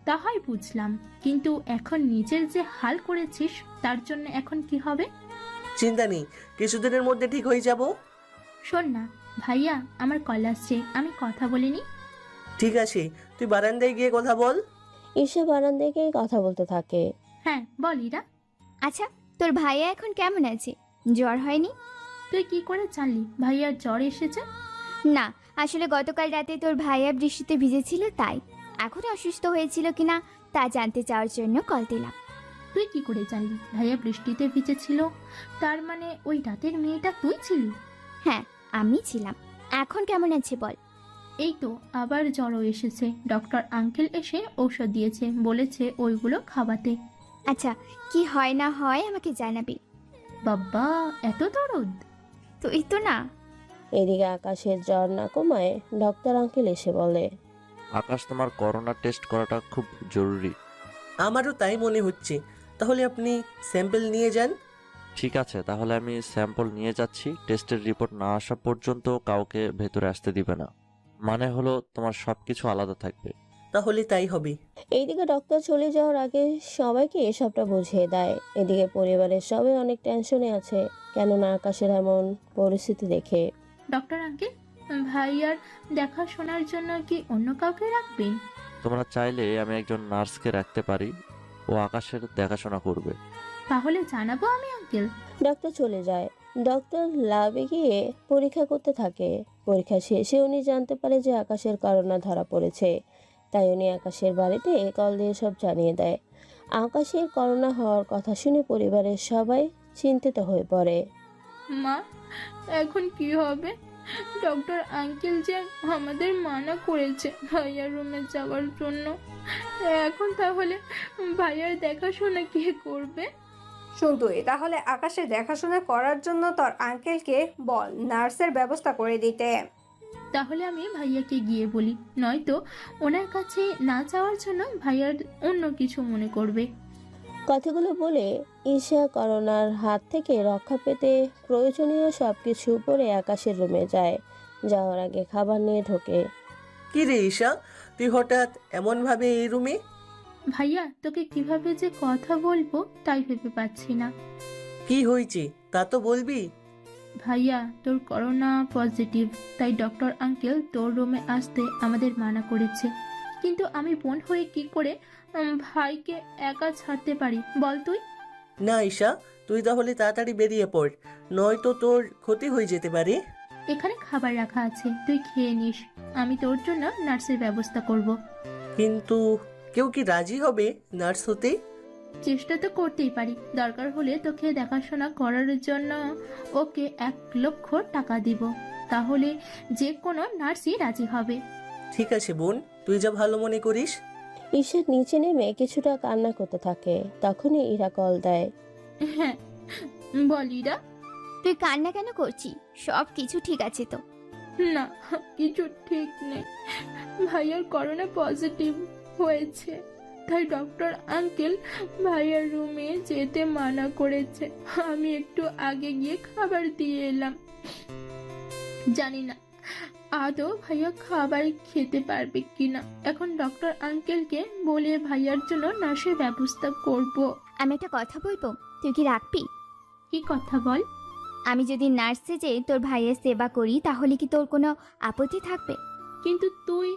তা হয় বুঝলাম, কিন্তু এখন নিজের যে হাল করেছিস তার জন্য এখন কি হবে? চিন্তা নেই, কিছুদিনের মধ্যে ঠিক হয়ে যাব। শোন না ভাইয়া, আমার কল আসছে, আমি কথা বলিনি। ঠিক আছে, তুই বারান্দায় গিয়ে কথা বল। ঈশা বারান্দায় গিয়ে কথা বলতে থাকে। হ্যাঁ বল ইরা। আচ্ছা, তোর ভাইয়া এখন কেমন আছে? জ্বর হয়নি? তুই কি করে জানলি ভাইয়ার জ্বর এসেছে? না, আসলে গতকাল রাতে তোর ভাইয়া বৃষ্টিতে ভিজেছিল, তাই এখন অসুস্থ হয়েছিল কিনা তা জানতে চাওয়ার জন্য কল দিলাম। তুই কি করে জানলি ভাইয়া বৃষ্টিতে ভিজেছিল? তার মানে ওই রাতের মেয়েটা তুই ছিলি? হ্যাঁ, আমি ছিলাম। এখন কেমন আছে বল? এই তো আবার জ্বরও এসেছে, ডক্টর আঙ্কেল এসে ঔষধ দিয়েছে, বলেছে ওইগুলো খাওয়াতে। আচ্ছা, কি হয় না হয় আমাকে জানাবি। বাবা, এত দরদ! তুই তো না। এদিকে আকাশের জ্বর না কমায় ডক্টর আঙ্কেল এসে বলে। আকাশ, তোমার করোনা টেস্ট করাটা খুব জরুরি। আমারও তাই মনে হচ্ছে। তাহলে আপনি স্যাম্পল নিয়ে যান। ঠিক আছে, তাহলে আমি স্যাম্পল নিয়ে যাচ্ছি। টেস্টের রিপোর্ট না আসা পর্যন্ত কাউকে ভেতরে আসতে দিবে না। মানে হলো তোমার সবকিছু আলাদা থাকবে। তাহলে তাই হবে। এইদিকে ডক্টর চলে যাওয়ার আগে সবাইকে এসবটা বুঝিয়ে দেয়। এদিকে পরিবারের সবাই অনেক টেনশনে আছে, কেননা আকাশের এমন পরিস্থিতি দেখে। ডক্টর আঙ্কেল, ভাইয়ার দেখাশোনার জন্য কি অন্য কাউকে রাখবেন? তোমরা চাইলে আমি একজন নার্সকে রাখতে পারি, ও আকাশের দেখাশোনা করবে। তাহলে জানাবো আমি আঙ্কেল। ডক্টর চলে যায়। ডক্টর ল্যাবে গিয়ে পরীক্ষা করতে থাকে। পরীক্ষা শেষে উনি জানতে পারে যে আকাশের করোনা ধরা পড়েছে। তাই উনি আকাশের বাড়িতে কল দিয়ে সব জানিয়ে দেয়। আকাশের করোনা হওয়ার কথা শুনে পরিবারের সবাই চিন্তিত হয়ে পড়ে। মা, এখন কি হবে? ডক্টর আঙ্কেল যে আমাদের মানা করেছে ভাইয়ার রুমে যাওয়ার জন্য, এখন তাহলে ভাইয়ার দেখাশোনা কে করবে? শোন তুই, তাহলে আকাশের দেখাশোনা করার জন্য তোর আঙ্কেলকে বল নার্সের ব্যবস্থা করে দিতে। তাহলে আমি ভাইয়াকে গিয়ে বলি, নয়তো ওনার কাছে না যাওয়ার জন্য ভাইয়ার অন্য কিছু মনে করবে। কথাগুলো বলে ঈশা করোনার হাত থেকে রক্ষা পেতে প্রয়োজনীয় সবকিছু পরে আকাশের রুমে যায়। যাওয়ার আগে খাবার নিয়ে ঢোকে। কি রে ঈশা, তুই হঠাৎ এমনভাবে এই রুমে? ভাইয়া, তোকে কিভাবে যে কথা বলবো তাই ভেবে পাচ্ছি না। কি হয়েছে তা তো বলবি। ভাইয়া, তোর করোনা পজিটিভ, তাই ডক্টর আঙ্কেল তোর রুমে আসতে আমাদের মানা করেছে। কিন্তু আমি বোন হয়ে কি করে ভাইকে একা ছাড়তে পারি বল তুই? না ঈশা, তুই তাহলে তাড়াতাড়ি বেরিয়ে পড়, নয়তো তোর ক্ষতি হয়ে যেতে পারে। এখানে খাবার রাখা আছে, তুই খেয়ে নিস, আমি তোর জন্য নার্সের ব্যবস্থা করব। কিন্তু কেউ কি রাজি হবে নার্স হতে? চেষ্টা তো করতেই পারি, দরকার হলে তোকে দেখাশোনা করার জন্য ওকে 1,00,000 টাকা দিব, তাহলে যে কোনো নার্সই রাজি হবে। ঠিক আছে বোন, তুই যা ভালো মনে করিস। ঈশা নিচে নেমে কিছুটা কান্না করতে থাকে। তখনই ইরা কল দেয়। হ্যাঁ বল ইরা। তুই কান্না কেন করছিস? সব কিছু ঠিক আছে তো? না, কিছু ঠিক নেই। ভাইয়ার করোনা পজিটিভ হয়েছে, তাই ডক্টর আঙ্কেল ভাইয়ার রুমে যেতে মানা করেছে। আমি একটু আগে গিয়ে খাবার দিয়ে এলাম, জানি না আদৌ ভাইয়া খাবার খেতে পারবে কিনা। এখন ডক্টর আঙ্কেলকে বলে ভাইয়ার জন্য নার্সের ব্যবস্থা করব। আমি একটা কথা বলবো, তুই কি রাখবি? কি কথা বল? আমি যদি নার্সে যে তোর ভাইয়ের সেবা করি তাহলে কি তোর কোনো আপত্তি থাকবে? কিন্তু তুই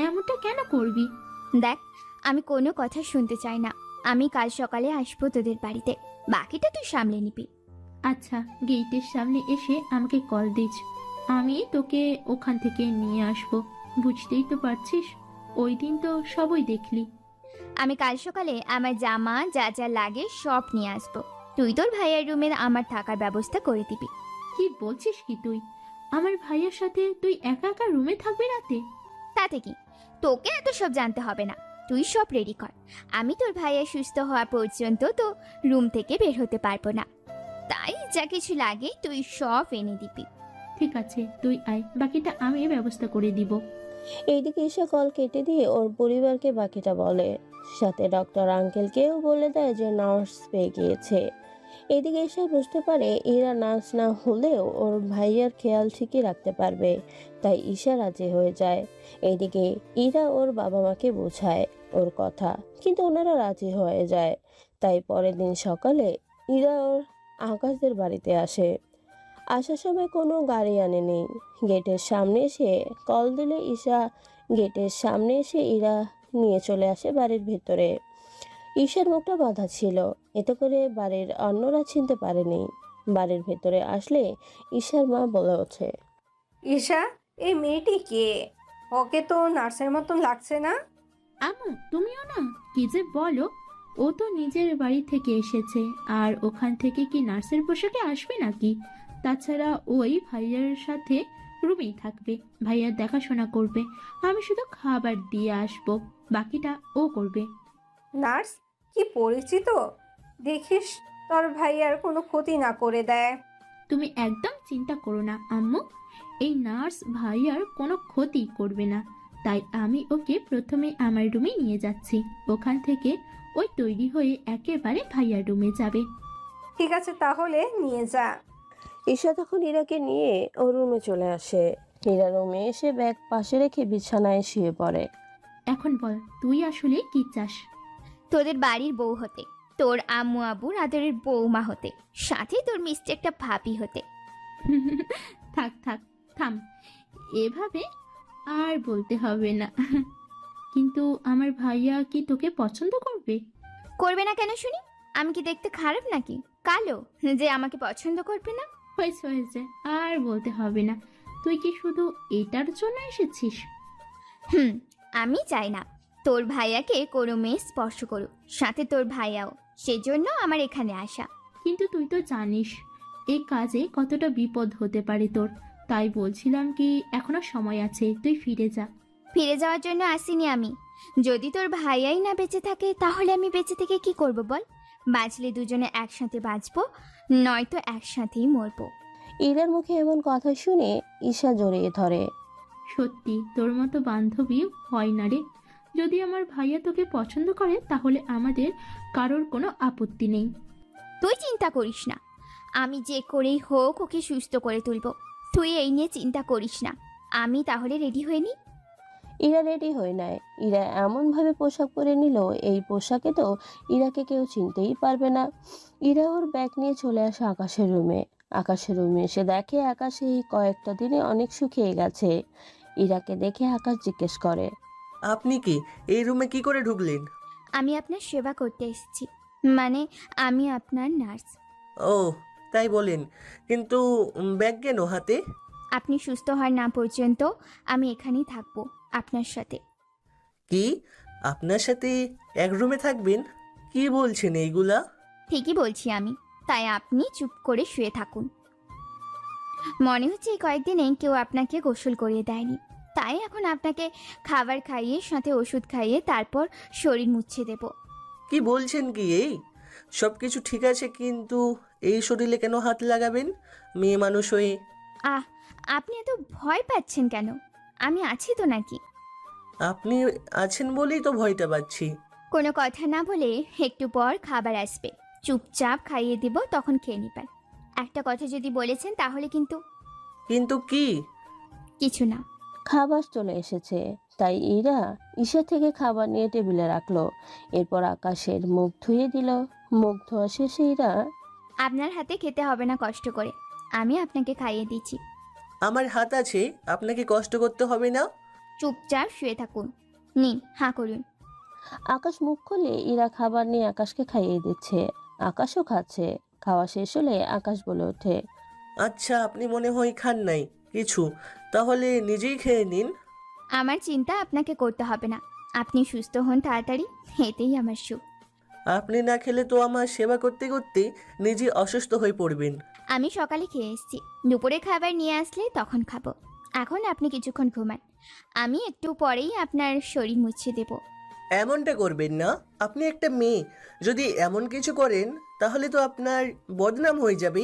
এমনটা কেন করবি? দেখ, আমি কোনো কথা শুনতে চাই না। আমি কাল সকালে আসবো তোদের বাড়িতে, বাকিটা তুই সামলে নিবি। আচ্ছা, গেটের সামনে এসে আমাকে কল দিস, আমি তোকে ওখান থেকে নিয়ে আসবো। বুঝতেই তো পারছিস, ওই দিন তো সবই দেখলি। আমি কাল সকালে আমার জামা যা যা লাগে সব নিয়ে আসবো। তুই তোর ভাইয়ের রুমে আমার থাকার ব্যবস্থা করে দিবি। কি বলছিস কি তুই? আমার ভাইয়ের সাথে তুই একা একা রুমে থাকবি রাতে? তাতে কি, তোকে এত সব জানতে হবে না। তুই সব রেডি কর। আমি তোর ভাইয়ের সুস্থ হওয়া পর্যন্ত তো রুম থেকে বের হতে পারবো না, তাই যা কিছু লাগে তুই সব এনে দিবি। ঠিক আছে, তুই আয়, বাকিটা আমি ব্যবস্থা করে দিব। এইদিকে ঈশা কল কেটে দিয়ে ওর পরিবারকে বাকিটা বলে, সাথে ডক্টর আঙ্কেলকেও বলে দেয় যে নার্স পেয়ে গিয়েছে। এদিকে ঈশা বুঝতে পারে ইরা নার্স না হলেও ওর ভাইয়ার খেয়াল ঠিকই রাখতে পারবে, তাই ঈশা রাজি হয়ে যায়। এইদিকে ইরা ওর বাবা মাকে বোঝায় ওর কথা, কিন্তু ওনারা রাজি হয়ে যায়। তাই পরের দিন সকালে ইরা ওর আকাশদের বাড়িতে আসে। আসার সময় কোনো গাড়ি আনেনি। গেটের সামনে এসে কল দিলে ঈশা গেটের সামনে এসে ইরা নিয়ে চলে আসে বাড়ির ভেতরে। ঈশার মুখটা বাঁধা ছিল, এতে করে বাড়ির অন্যরা চিনতে পারেনি। বাড়ির ভেতরে আসলে ঈশার মা বলে ওঠে, ঈশা, এই মেয়েটি কে? ওকে তো নার্সের মতন লাগছে না। আম্মু, তুমিও না? কি যে বলো, ও তো নিজের বাড়ি থেকে এসেছে, আর ওখান থেকে কি নার্সের পোশাকে আসবে নাকি? তাছাড়া ওই ভাইয়ার সাথে রুমেই থাকবে, ভাইয়ার দেখাশোনা করবে। আমি শুধু খাবার দিয়ে আসবো, বাকিটা ও করবে। নার্স কি পরিচিত, দেখিস তোর ভাইয়ার কোনো ক্ষতি না করে দেয়। তুমি একদম চিন্তা করো না আম্মু, এই নার্স ভাইয়ার কোনো ক্ষতি করবে না। তাই আমি ওকে প্রথমে আমার রুমে নিয়ে যাচ্ছি, ওখান থেকে ওই তৈরি হয়ে একেবারে ভাইয়ার রুমে যাবে। ঠিক আছে, তাহলে নিয়ে যা। ঈশা তখন ইরাকে নিয়ে ওর রুমে চলে আসে। ইরা রুমে এসে ব্যাগ পাশে রেখে বিছানায় শুয়ে পড়ে। এখন বল, তুই আসলে কি চাস? তোদের বাড়ির বউ হতে, তোর আম্মু আব্বুর আদরের বৌমা হতে, সাথে তোর মিষ্টি একটা ভাবি হতে। থাক থাক, থাম, এভাবে আর বলতে হবে না। কিন্তু আমার ভাইয়া কি তোকে পছন্দ করবে? করবে না কেন শুনি? আমি কি দেখতে খারাপ নাকি কালো যে আমাকে পছন্দ করবে না? হয়েছে হয়েছে, আর বলতে হবে না। তুই কি শুধু এটার জন্য এসেছিস? আমি চাই না তোর ভাইয়াকে কোনো মেয়ে স্পর্শ করুক, সাথে তোর ভাইয়াও। সেজন্য আমার এখানে আসা। কিন্তু তুই তো জানিস এই কাজে কতটা বিপদ হতে পারে তোর, তাই বলছিলাম কি এখনো সময় আছে, তুই ফিরে যা। ফিরে যাওয়ার জন্য আসিনি আমি। যদি তোর ভাইয়াই না বেঁচে থাকে তাহলে আমি বেঁচে থেকে কি করব বল? বাঁচলে দুজনে একসাথে বাঁচবো, নয়তো একসাথেই মরবো। ইরার মুখে এমন কথা শুনে ঈশা জড়িয়ে ধরে। সত্যি তোর মতো বান্ধবী হয় না রে। যদি আমার ভাইয়া তোকে পছন্দ করে তাহলে আমাদের কারোর কোনো আপত্তি নেই। তুই চিন্তা করিস না, আমি যে করেই হোক ওকে সুস্থ করে তুলবো। তুই এই নিয়ে চিন্তা করিস না। আমি তাহলে রেডি হয়ে নি। ইরা রেডি হয়ে নেয়। ইরা এমনভাবে পোশাক পরে নিল, এই পোশাকে তো ইরাকে কেউ চিনতেই পারবে না। ইরা ওর ব্যাগ নিয়ে চলে আসে আকাশের রুমে। আকাশের রুমে এসে দেখে আকাশ এই কয়েকটা দিনে অনেক শুকিয়ে গেছে। ইরাকে দেখে আকাশ জিজ্ঞেস করে, আপনি কি এই রুমে কি করে ঢুকলেন? আমি আপনার সেবা করতে এসেছি, মানে আমি আপনার নার্স। ও, তাই বলেন, কিন্তু ব্যাগ কেন হাতে? আপনি সুস্থ হওয়ার না পর্যন্ত আমি এখানেই থাকবো আপনার সাথে। কি, আপনার সাথে এক রুমে থাকবেন? কি বলছেন এইগুলা? ঠিকই বলছি আমি, তাই আপনি চুপ করে শুয়ে থাকুন। মনে হচ্ছে এই কয়েকদিনে কেউ আপনাকে গোসল করিয়ে দেয়নি, তাই এখন আপনাকে খাবার খাইয়ে সাথে ওষুধ খাইয়ে তারপর শরীর মুছে দেব। কি বলছেন কি? এই সব কিছু ঠিক আছে, কিন্তু এই শরীরে কেন হাত লাগাবেন মেয়ে মানুষ হয়ে? আহ, আপনি এত ভয় পাচ্ছেন কেন? আমি আছি তো নাকি? আপনি আছেন বলেই তো ভয়টা পাচ্ছি। কোনো কথা না বলে একটু পর খাবার আসবে, চুপচাপ খাইয়ে দিব, তখন খেয়ে নিবেন। একটা কথা যদি বলেছেন তাহলে কিন্তু। কিন্তু কি? কিছু না। খাবার চলে এসেছে, তাই ইরা ঈশা থেকে খাবার নিয়ে টেবিলে রাখলো। এরপর আকাশের মুখ ধুয়ে দিল। মুখ ধোয়া শেষে ইরা, আপনার হাতে খেতে হবে না কষ্ট করে, আমি আপনাকে খাইয়ে দিচ্ছি। আমার হাত আছে, আপনাকে কষ্ট করতে হবে না। চুপচাপ শুয়ে থাকুন, নিন হাঁ করুন। আকাশ মুখ খুলে ইরা খাবার নিয়ে আকাশকে খাইয়ে দিচ্ছে। আকাশও খাচ্ছে। খাওয়া শেষ হলে আকাশ বলে ওঠে, আচ্ছা, আপনি মনে হয় খান নাই কিছু, তাহলে নিজেই খেয়ে নিন। আমার চিন্তা আপনাকে করতে হবে না, আপনি সুস্থ হন তাড়াতাড়ি, এতেই আমার সুখ। আপনি না খেলে তো আমার সেবা করতে করতে নিজে অসুস্থ হয়ে পড়বেন। আমি সকালে খেয়ে এসেছি, দুপুরে খাবার নিয়ে আসলে তখন খাবো। এখন আপনি কিছুক্ষণ ঘুমান, আমি একটু পরেই আপনার শরীর মুছে দেব। এমনটা করবেন না, আপনি একটা মেয়ে, যদি এমন কিছু করেন তাহলে তো আপনার বদনাম হয়ে যাবে।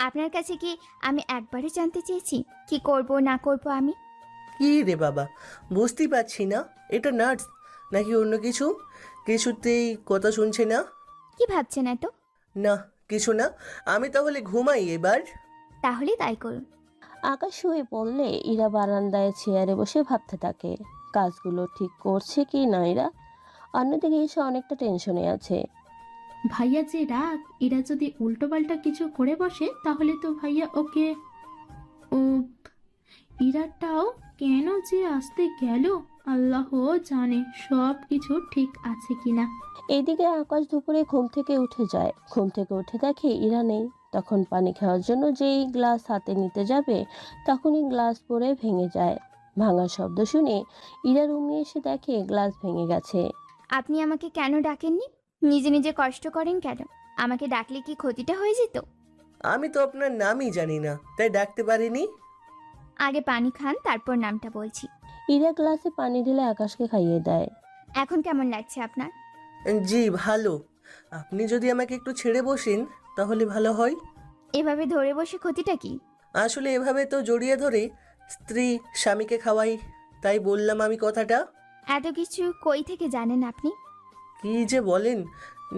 আপনার কাছে কি আমি একবারও জানতে চেয়েছি কি করব না করব আমি? কি রে বাবা, বুঝতেই পারছি না, এটা নার্স নাকি অন্য কিছু? কিছুতেই কথা শুনছে না। কি ভাবছেন এত? না কিছু না, আমি তাহলে ঘুমাই এবার। তাহলে তাই করুন। আকাশ শুয়ে পড়লে ইরা বারান্দায় চেয়ারে বসে ভাবতে থাকে কাজগুলো ঠিক করছে কি না ইরা। অন্যদিকে এসে অনেকটা টেনশনে আছে। ভাইয়া যে রাগ, এরা যদি উল্টোপাল্টা কিছু করে বসে তাহলে তো ভাইয়া ওকে ও ইরাটাও কেন যে আসতে গেল, আল্লাহ জানে সব কিছু ঠিক আছে কিনা। এইদিকে আকাশ দুপুরে ঘুম থেকে উঠে যায়। ঘুম থেকে উঠে দেখে ইরা নেই। তখন পানি খাওয়ার জন্য যেই গ্লাস হাতে নিতে যাবে তখনই গ্লাস পড়ে ভেঙে যায়। ভাঙার শব্দ শুনে ইরা রুমে এসে দেখে গ্লাস ভেঙে গেছে। আপনি আমাকে কেন ডাকেননি? নিজে নিজে কষ্ট করেন কেন? আমাকে ডাকলে কি ক্ষতিটা হয়ে যেত? আমি তো আপনার নামই জানি না, তাই ডাকতে পারিনি। আগে পানি খান, তারপর নামটা বলছি। ইরা গ্লাসে পানি ঢেলে আকাশকে খাইয়ে দেয়। এখন কেমন লাগছে আপনার? জি ভালো, আপনি যদি আমাকে একটু ছেড়ে বসেন তাহলে ভালো হয়। এভাবে ধরে বসে ক্ষতিটা কি? আসলে এভাবে তো জড়িয়ে ধরে স্ত্রী স্বামীকে খাওয়াই, তাই বললাম আমি কথাটা। এত কিছু কই থেকে জানেন আপনি? কি যে বলেন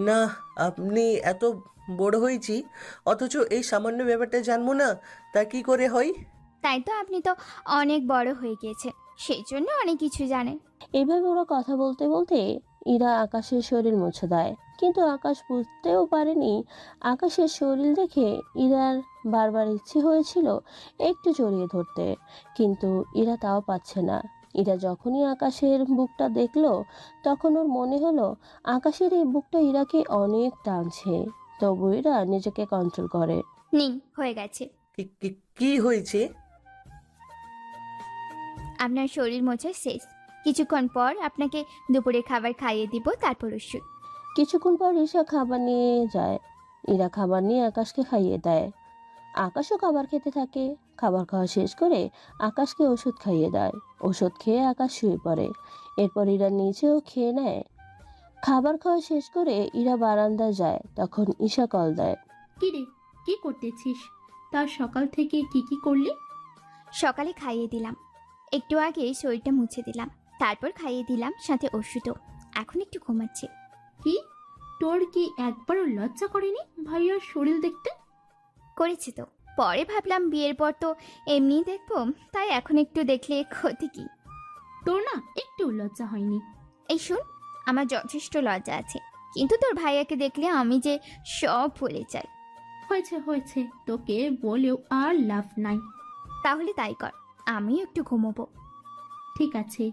না, আপনি এত বড় হয়েছি অথচ এই সামান্য ব্যাপারটা জানবো না, তা কি করে হয়? তাই তো, আপনি তো অনেক বড় হয়ে গিয়েছেন, সেই জন্য অনেক কিছু জানেন। এইভাবে ওরা কথা বলতে বলতে ইরা আকাশের শরীর মুছে দেয়। কিন্তু আকাশ বুঝতেও পারেনি আকাশের শরীর দেখে ইরার বারবার ইচ্ছে হয়েছিল একটু জড়িয়ে ধরতে, কিন্তু ইরা তাও পাচ্ছে না। ইরা যখনই আকাশের বুকটা দেখলো তখন ওর মনে হলো আকাশের এই বুকটা ইরাকে অনেক টানছে। তবু ইরা নিজেকে কন্ট্রোল করে। নিন, হয়ে গেছে। কি হয়েছে? আপনার শরীর মোছা শেষ। কিছুক্ষণ পর আপনাকে দুপুরে খাবার খাইয়ে দিব, তারপর ওষুধ। কিছুক্ষণ পর ঈশা খাবার নিয়ে যায়। ইরা খাবার নিয়ে আকাশকে খাইয়ে দেয়। আকাশও খাবার খেতে থাকে। খাবার খাওয়া শেষ করে আকাশকে ওষুধ খাইয়ে দেয়। ওষুধ খেয়ে আকাশ শুয়ে পড়ে। এরপর ইরা নিজেও খেয়ে নেয়। খাবার খাওয়া শেষ করে ইরা বারান্দায় যায়। তখন ঈশা কল দেয়। কি রে, কি করতেছিস? তার সকাল থেকে কি কি করলি? সকালে খাইয়ে দিলাম, একটু আগে শরীরটা মুছে দিলাম, তারপর খাইয়ে দিলাম সাথে ওষুধও। এখন একটু ঘুমাচ্ছে। কি, তোর কি একবারও লজ্জা করেনি ভাইয়ার শরীর দেখতে? করেছে তো, পরে ভাবলাম বিয়ের পর তো এমনিই দেখবো, তাই এখন একটু দেখলে ক্ষতি কি? তোর না একটু লজ্জা হয়নি? এই শুন, আমার যথেষ্ট লজ্জা আছে, কিন্তু তোর ভাইয়াকে দেখলে আমি যে সব ভুলে যাই। হয়েছে হয়েছে, তোকে বলেও আর লাভ নাই। তাহলে তাই কর, আমিও একটু ঘুমোবো। ঠিক আছে।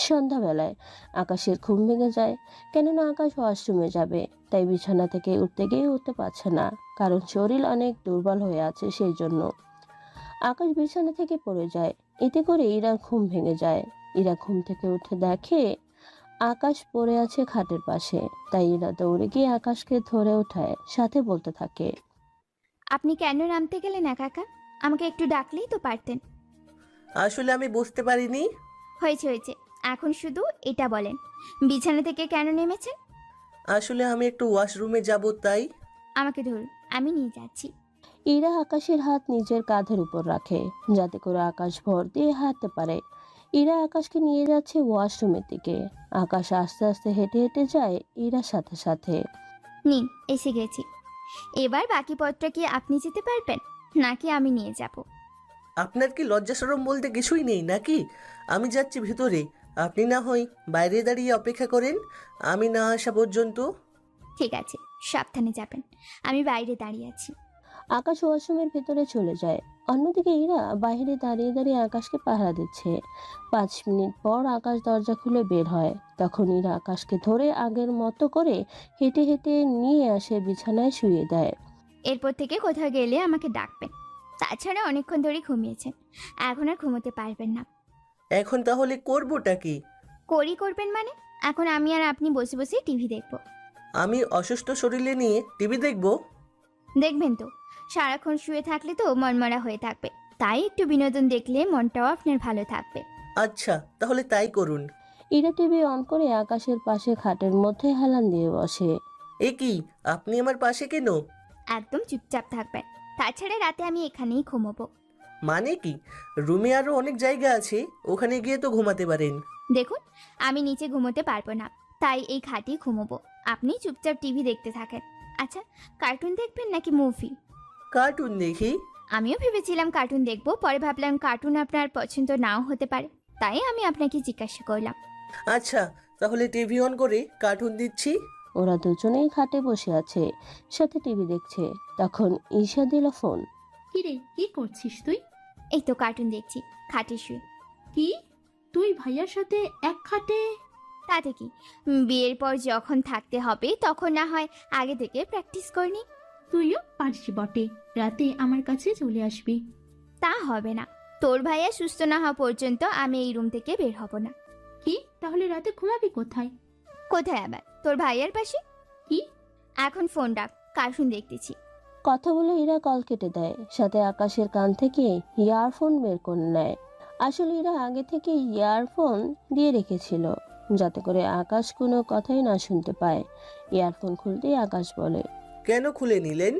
সন্ধ্যাবেলায় আকাশের ঘুম ভেঙে যায়। কেননা আকাশ ওয়াশরুমে যাবে, তাই বিছানা থেকে উঠতে গিয়ে উঠতে পারছে না, কারণ শরীর অনেক দুর্বল হয়ে আছে সেই জন্য। আকাশ বিছানা থেকে পড়ে যায়। এতে করে ইরার ঘুম ভেঙে যায়। ইরা ঘুম থেকে উঠে দেখে আকাশ পড়ে আছে খাটের পাশে। তাই ইরা দৌড়ে গিয়ে আকাশকে ধরে ওঠায়, সাথে বলতে থাকে। আপনি কেন নামতে গেলেন একা একা? আমাকে একটু ডাকলেই তো পারতেন। আসলে আমি বুঝতে পারিনি। হয়েছে হয়েছে, এখন শুধু এটা বলেন, বিছানা থেকে কেন নেমেছেন? আসলে আমি একটু ওয়াশরুমে যাব তাই। আমাকে ধরুন, আমি নিয়ে যাচ্ছি। ইরা আকাশের হাত নিজের কাঁধের উপর রাখে, যাতে করে আকাশ ভর দিয়ে হাঁটতে পারে। ইরা আকাশকে নিয়ে যাচ্ছে ওয়াশরুমের দিকে। আকাশ আস্তে আস্তে হেঁটে হেঁটে যায় ইরার সাথে সাথে। নিন, এসে গেছি। এবার বাকি পথটা কি আপনি যেতে পারবেন, নাকি আমি নিয়ে যাব? আপনার কি লজ্জা শরম বলতে কিছুই নেই নাকি? আমি যাচ্ছি ভিতরে, আপনি না হয় বাইরে দাঁড়িয়ে অপেক্ষা করেন আমি না আসা পর্যন্ত। ঠিক আছে, সাবধানে যাবেন, আমি বাইরে দাঁড়িয়ে আছি। আকাশ ওয়াশরুমের ভেতরে চলে যায়। অন্যদিকে ইরা বাইরে দাঁড়িয়ে দাঁড়িয়ে আকাশকে পাহারা দিচ্ছে। 5 মিনিট পর আকাশ দরজা খুলে বের হয়। তখন ইরা আকাশকে ধরে আগের মতো করে হেঁটে হেঁটে নিয়ে আসে বিছানায় শুয়ে দেয়। এরপর থেকে কোথাও গেলে আমাকে ডাকবেন। তাছাড়া অনেকক্ষণ ধরে ঘুমিয়েছেন, এখন আর ঘুমোতে পারবেন না। এখন তাহলে করবোটা কি? করবেন মানে? এখন আমি আর আপনি বসে বসে টিভি দেখব। আমি অসুস্থ শরীরে নিয়ে টিভি দেখব? দেখবেন তো, সারাক্ষণ শুয়ে থাকলে তো মনমরা হয়ে থাকবে, তাই একটু বিনোদন দেখলে মনটাও আপনার ভালো থাকবে। আচ্ছা, তাহলে তাই করুন। ইরা টিভি অন করে আকাশের পাশে খাটের মধ্যে হেলান দিয়ে বসে। এ কি, আপনি আমার পাশে কেন? একদম চুপচাপ থাকবেন, তাছাড়া রাতে আমি এখানেই ঘুমোবো। মানে কি? রুমে আরো অনেক জায়গা আছে, ওখানে গিয়ে তো ঘুমাতে পারেন। দেখুন, আমি নিচে ঘুমোতে পারবো না, তাই এই খাটেই ঘুমোবো। আপনি চুপচাপ টিভি দেখতে থাকেন। আচ্ছা, কার্টুন দেখবেন নাকি মুভি? কার্টুন দেখি। আমিও ভেবেছিলাম কার্টুন দেখবো, পরে ভাবলাম কার্টুন আপনার পছন্দ নাও হতে পারে, তাই আমি আপনাকে জিজ্ঞাসা করলাম। আচ্ছা, তাহলে টিভি অন করে কার্টুন দিচ্ছি। ওরা দুজনেই খাটে বসে আছে, সাথে টিভি দেখছে। তখন ঈশা দিল ফোন। কিরে, কি করছিস তুই? এই তো কার্টুন দেখছি, খাটে শুয়ে। কি, তুই ভাইয়ার সাথে এক খাটে? তাতে কি, বিয়ের পর যখন থাকতে হবে তখন না হয় আগে থেকে প্র্যাকটিস করনি। তুইও পারছিস বটে, রাতে আমার কাছে চলে আসবি। তা হবে না, তোর ভাইয়া সুস্থ না হওয়া পর্যন্ত আমি এই রুম থেকে বের হব না। কি, তাহলে রাতে ঘুমাবি কোথায়? কোথায় আবার, তোর ভাইয়ার পাশে। কি? এখন ফোন রাখ, কার্টুন দেখতেছি। কথা বলে ইরা কল কেটে দেয়, সাথে আকাশের কান থেকে ইয়ারফোন বের করে নেয়। আসলে ইরা আগে থেকে ইয়ারফোন দিয়ে রেখেছিল, যাতে করে আকাশ কোনো কথাই না শুনতে পায়। ইয়ারফোন খুলতেই আকাশ বলে, কেন খুলে নিলেন?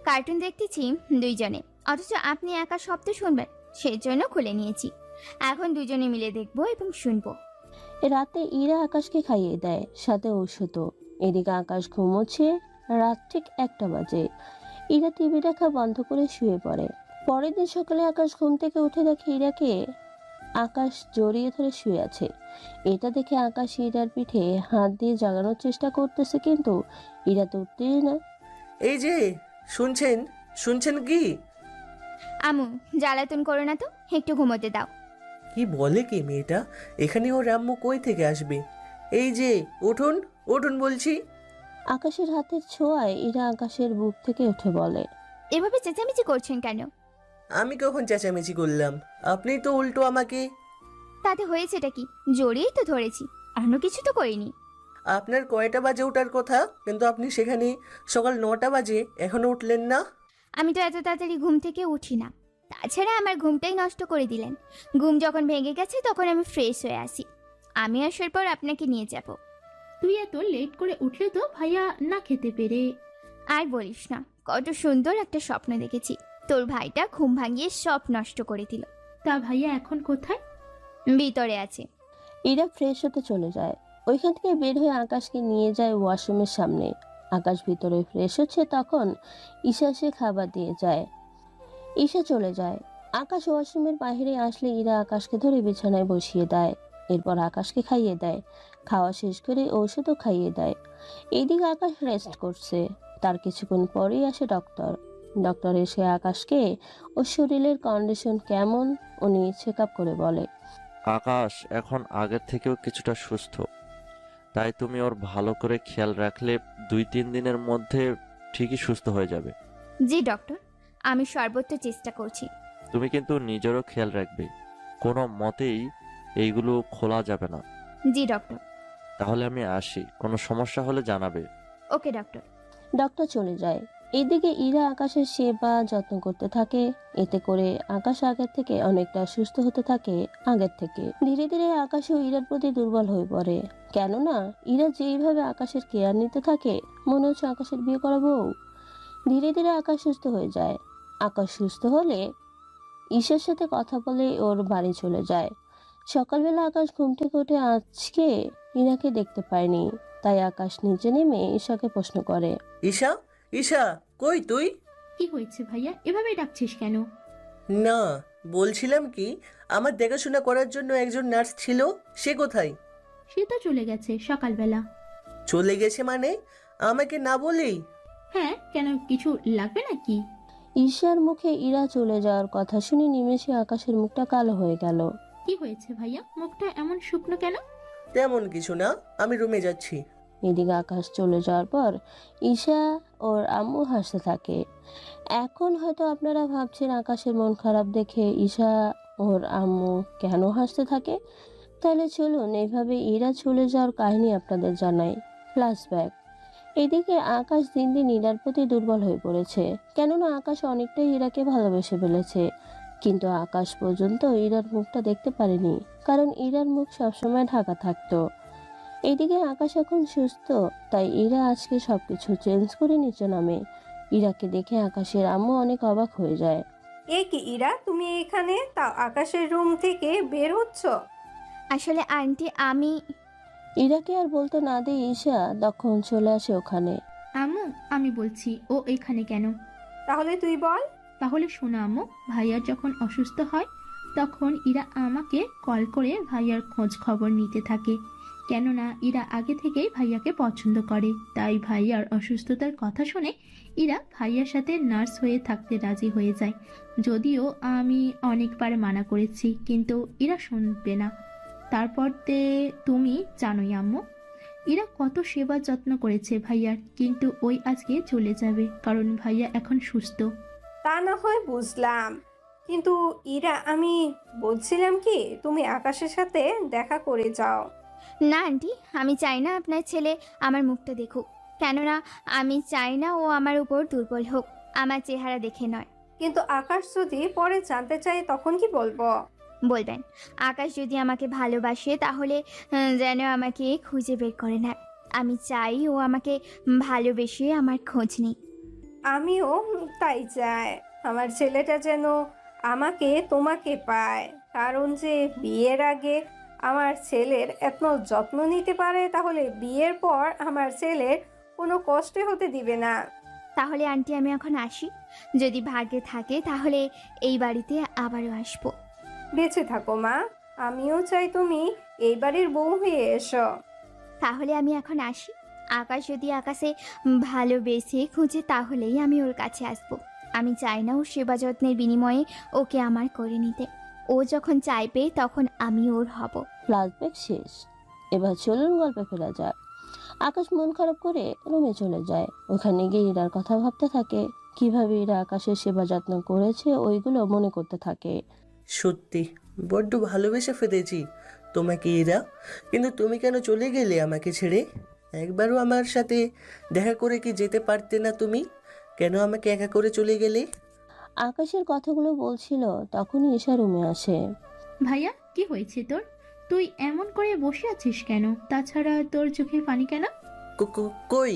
কার্টুন দেখতেছি দুইজনে, অথচ আপনি একা শব্দ শুনবেন, সেজন্য খুলে নিয়েছি। এখন দুজনে মিলে দেখবো এবং শুনবো। রাতে ইরা আকাশকে খাইয়ে দেয়, সাথে ওষুধও। এদিকে আকাশ ঘুমোচ্ছে। রাত ঠিক 1টা বাজে। ইরা টিভি দেখা বন্ধ করে শুয়ে পড়ে। পরের দিন সকালে আকাশ ঘুম থেকে উঠে দেখে ইরাকে আকাশ জড়িয়ে ধরে শুয়ে আছে। এটা দেখে আকাশ ইরার পিঠে হাত দিয়ে জাগানোর চেষ্টা করতেছে, কিন্তু ইরা তো উঠতেই না। এই যে, শুনছেন? শুনছেন কি? আমু, জ্বালাতন করো না তো, একটু ঘুমোতে দাও। কি বলে কি মেয়েটা? এখানে ওর আম্মু কই থেকে আসবে? এই যে, উঠুন উঠুন বলছি। আকাশের হাতের ছোঁয়ায় ইরা আকাশের বুক থেকে উঠে বলে, এভাবে চেঁচামেচি করছেন কেন? আমি কখন চেঁচামেচি করলাম? আপনি তো উল্টো আমাকে। তাতে হয়েছেটা কি? জড়িয়েই তো ধরেছি, অন্য কিছু তো করিনি। আপনার কয়টা বাজে ওঠার কথা, কিন্তু আপনি সেখানে সকাল 9টা বাজে এখনো উঠলেন না। আমি তো এত তাড়াতাড়ি ঘুম থেকে উঠি না, তাছাড়া আমার ঘুমটাই নষ্ট করে দিলেন। ঘুম যখন ভেঙে গেছে তখন আমি ফ্রেশ হয়ে আসি। আমি আসার পর আপনাকে নিয়ে যাব। তুই এত লেট করে উঠলে তো ভাইয়া না খেতে পেরে। আর বলিস না, কত সুন্দর একটা স্বপ্ন দেখেছি, তোর ভাইটা ঘুম ভাঙিয়ে সব নষ্ট করে দিল। তা ভাইয়া এখন কোথায়? ভিতরে আছে। ইরা ফ্রেশ হতে চলে যায়। ওইখান থেকে বের হয়ে আকাশকে নিয়ে যায় ওয়াশরুমের সামনে। আকাশ ভিতরে ফ্রেশ হচ্ছে, তখন ঈশা এসে খাবার দিয়ে যায়। ঈশা চলে যায়। আকাশ ওয়াশরুমের বাইরে আসলে ইরা আকাশকে ধরে বিছানায় বসিয়ে দেয়। এরপর আকাশকে খাইয়ে দেয়। খাওয়া শেষ করে ওষুধও খাইয়ে দেয়। এইদিকে আকাশ রেস্ট করছে। তার কিছুক্ষণ পরেই আসে ডক্টর। ডক্টর এসে আকাশকে ওর শরীরের কন্ডিশন কেমন উনি চেক আপ করে বলে, আকাশ এখন আগের থেকেও কিছুটা সুস্থ, তাই তুমি ওর ভালো করে খেয়াল রাখলে 2-3 দিনের মধ্যে ঠিকই সুস্থ হয়ে যাবে। জি ডক্টর, আমি সর্বোচ্চ চেষ্টা করছি। তুমি কিন্তু নিজেরও খেয়াল রাখবে, কোনো মতেই এইগুলো খোলা যাবে না। জি ডক্টর। তাহলে আমি আসি, কোনো সমস্যা হলে জানাবে। ওকে ডক্টর। ডক্টর চলে যায়। এদিকে ইরা আকাশের সেবা যত্ন করতে থাকে। এতে করে আকাশ আগের থেকে অনেকটা সুস্থ হতে থাকে। আগের থেকে ধীরে ধীরে আকাশও ইরার প্রতি দুর্বল হয়ে পড়ে। কেননা ইরা যেইভাবে আকাশের কেয়ার নিতে থাকে, মনে হচ্ছে আকাশের বিয়ে করা বউ। ধীরে ধীরে আকাশ সুস্থ হয়ে যায়। আকাশ সুস্থ হলে ঈশার সাথে কথা বলে ওর বাড়ি চলে যায়। সকালবেলা আকাশ ঘুম থেকে উঠে আজকে ইরাকে দেখতে পায়নি, তাই আকাশ নিচে নেমে ঈশাকে প্রশ্ন করে, ঈশা, ঈশা, কই তুই? কি হয়েছে ভাইয়া, এভাবে ডাকছিস কেন? না, বলছিলাম কি, আমার দেখাশোনা করার জন্য একজন নার্স ছিল, সে কোথায়? সে তো চলে গেছে সকালবেলা। চলে গেছে মানে? আমাকে না বলেই? হ্যাঁ, কেন, কিছু লাগবে নাকি? ঈশার মুখে ইরা চলে যাওয়ার কথা শুনে নিমেষে আকাশের মুখটা কালো হয়ে গেল। কি হয়েছে ভাইয়া, মুখটা এমন শুকনো কেন? তেমন কিছু না, আমি রুমে যাচ্ছি। এদিকে আকাশ চলে যাওয়ার পর ঈশা ওর আম্মু হাসতে থাকে। এখন হয়তো আপনারা ভাবছেন আকাশের মন খারাপ দেখে ঈশা ওর আম্মু কেন হাসতে থাকে। তাহলে চলুন এভাবে ইরা চলে যাওয়ার কাহিনী আপনাদের জানাই। ফ্ল্যাশব্যাক। এদিকে আকাশ দিন দিন ইরার প্রতি দুর্বল হয়ে পড়েছে, কেননা আকাশ অনেকটাই ইরাকে ভালোবেসে ফেলেছে। কিন্তু আকাশ পর্যন্ত ইরার মুখটা দেখতে পারেনি, কারণ ইরার মুখ সবসময় ঢাকা থাকতো। এদিকে আকাশ এখন সুস্থ, তাই ইরা আজকে সবকিছু চেঞ্জ করে নিচে নামে। ইরাকে দেখে আকাশের আম্মু অনেক অবাক হয়ে যায়। এ কি ইরা, তুমি এখানে? তাও আকাশের রুম থেকে বের হচ্ছ? আসলে আন্টি আমি ইরাকে আর বলতে না দিয়ে ঈশা তখন চলে আসে ওখানে। আম্মু, আমি বলছি ও এখানে কেন। তাহলে তুই বল। তাহলে শোনো আম্মু, ভাইয়ার যখন অসুস্থ হয় তখন ইরা আমাকে কল করে ভাইয়ার খোঁজ খবর নিতে থাকে। কেননা ইরা আগে থেকেই ভাইয়াকে পছন্দ করে, তাই ভাইয়ার অসুস্থতার কথা শুনে ইরা ভাইয়ার সাথে নার্স হয়ে থাকতে রাজি হয়ে যায়। যদিও আমি অনেকবার মানা করেছি, কিন্তু ইরা শুনবে না। তারপর তুমি জানোই আম্মু, ইরা কত সেবা যত্ন করেছে ভাইয়ার, কিন্তু ওই আজকে চলে যাবে, কারণ ভাইয়া এখন সুস্থ। তা না হয় বুঝলাম, কিন্তু ইরা আমি বলছিলাম কি, তুমি আকাশের সাথে দেখা করে যাও। না আন্টি, আমি চাই না আপনার ছেলে আমার মুখটা দেখুক। কেননা আমি চাই না ও আমার উপর দুর্বল হোক, আমার চেহারা দেখে নয়। কিন্তু আকাশ যদি পরে জানতে চাই তখন কি বলবো? বলবেন আকাশ যদি আমাকে ভালোবাসে তাহলে যেন আমাকে খুঁজে বের করে নেয়। আমি চাই ও আমাকে ভালোবেসে আমার খোঁজ নিক। আমিও তাই চাই, আমার ছেলেটা যেন আমাকে তোমাকে পায়। কারণ যে বিয়ের আগে আমার ছেলের এত যত্ন নিতে পারে, তাহলে বিয়ের পর আমার ছেলের কোনো কষ্টে হতে দিবে না। তাহলে আন্টি আমি এখন আসি, যদি ভাগ্যে থাকে তাহলে এই বাড়িতে আবারও আসবো। বেঁচে থাকো মা, আমিও চাই তুমি এই বাড়ির বউ হয়ে এসো। তাহলে আমি এখন আসি। আকাশ যদি আকাশে ভালোবেসে খুঁজে তাহলেই আমি ওর কাছে আসবো। আমি চাই না ও সেবা যত্নের বিনিময়ে ওকে আমার করে নিতে। ও যখন চাইবে তখন আমি ওর হব। ফ্ল্যাশব্যাক শেষ। এবার চলুন গল্পে ফেরা যাক। আকাশ মন খারাপ করে রুমে চলে যায়। ওখানে গিয়ে ইরার কথা ভাবতে থাকে, কিভাবে ইরা আকাশের সেবা যত্ন করেছে ওইগুলো মনে করতে থাকে। সত্যি বড্ড ভালোবেসে ফেলেছি তোমাকে ইরা, কিন্তু তুমি কেন চলে গেলে আমাকে ছেড়ে? একবারও আমার সাথে দেখা করে কি যেতে পারতে না তুমি? কেন আমাকে একা করে চলে গেলে? আকাশের কথাগুলো বলছিল, তখনই ঈশা রুমে আসে। ভাইয়া, কি হয়েছে তোর? তুই এমন করে বসে আছিস কেন? তাছাড়া তোর চোখে পানি কেন? কই,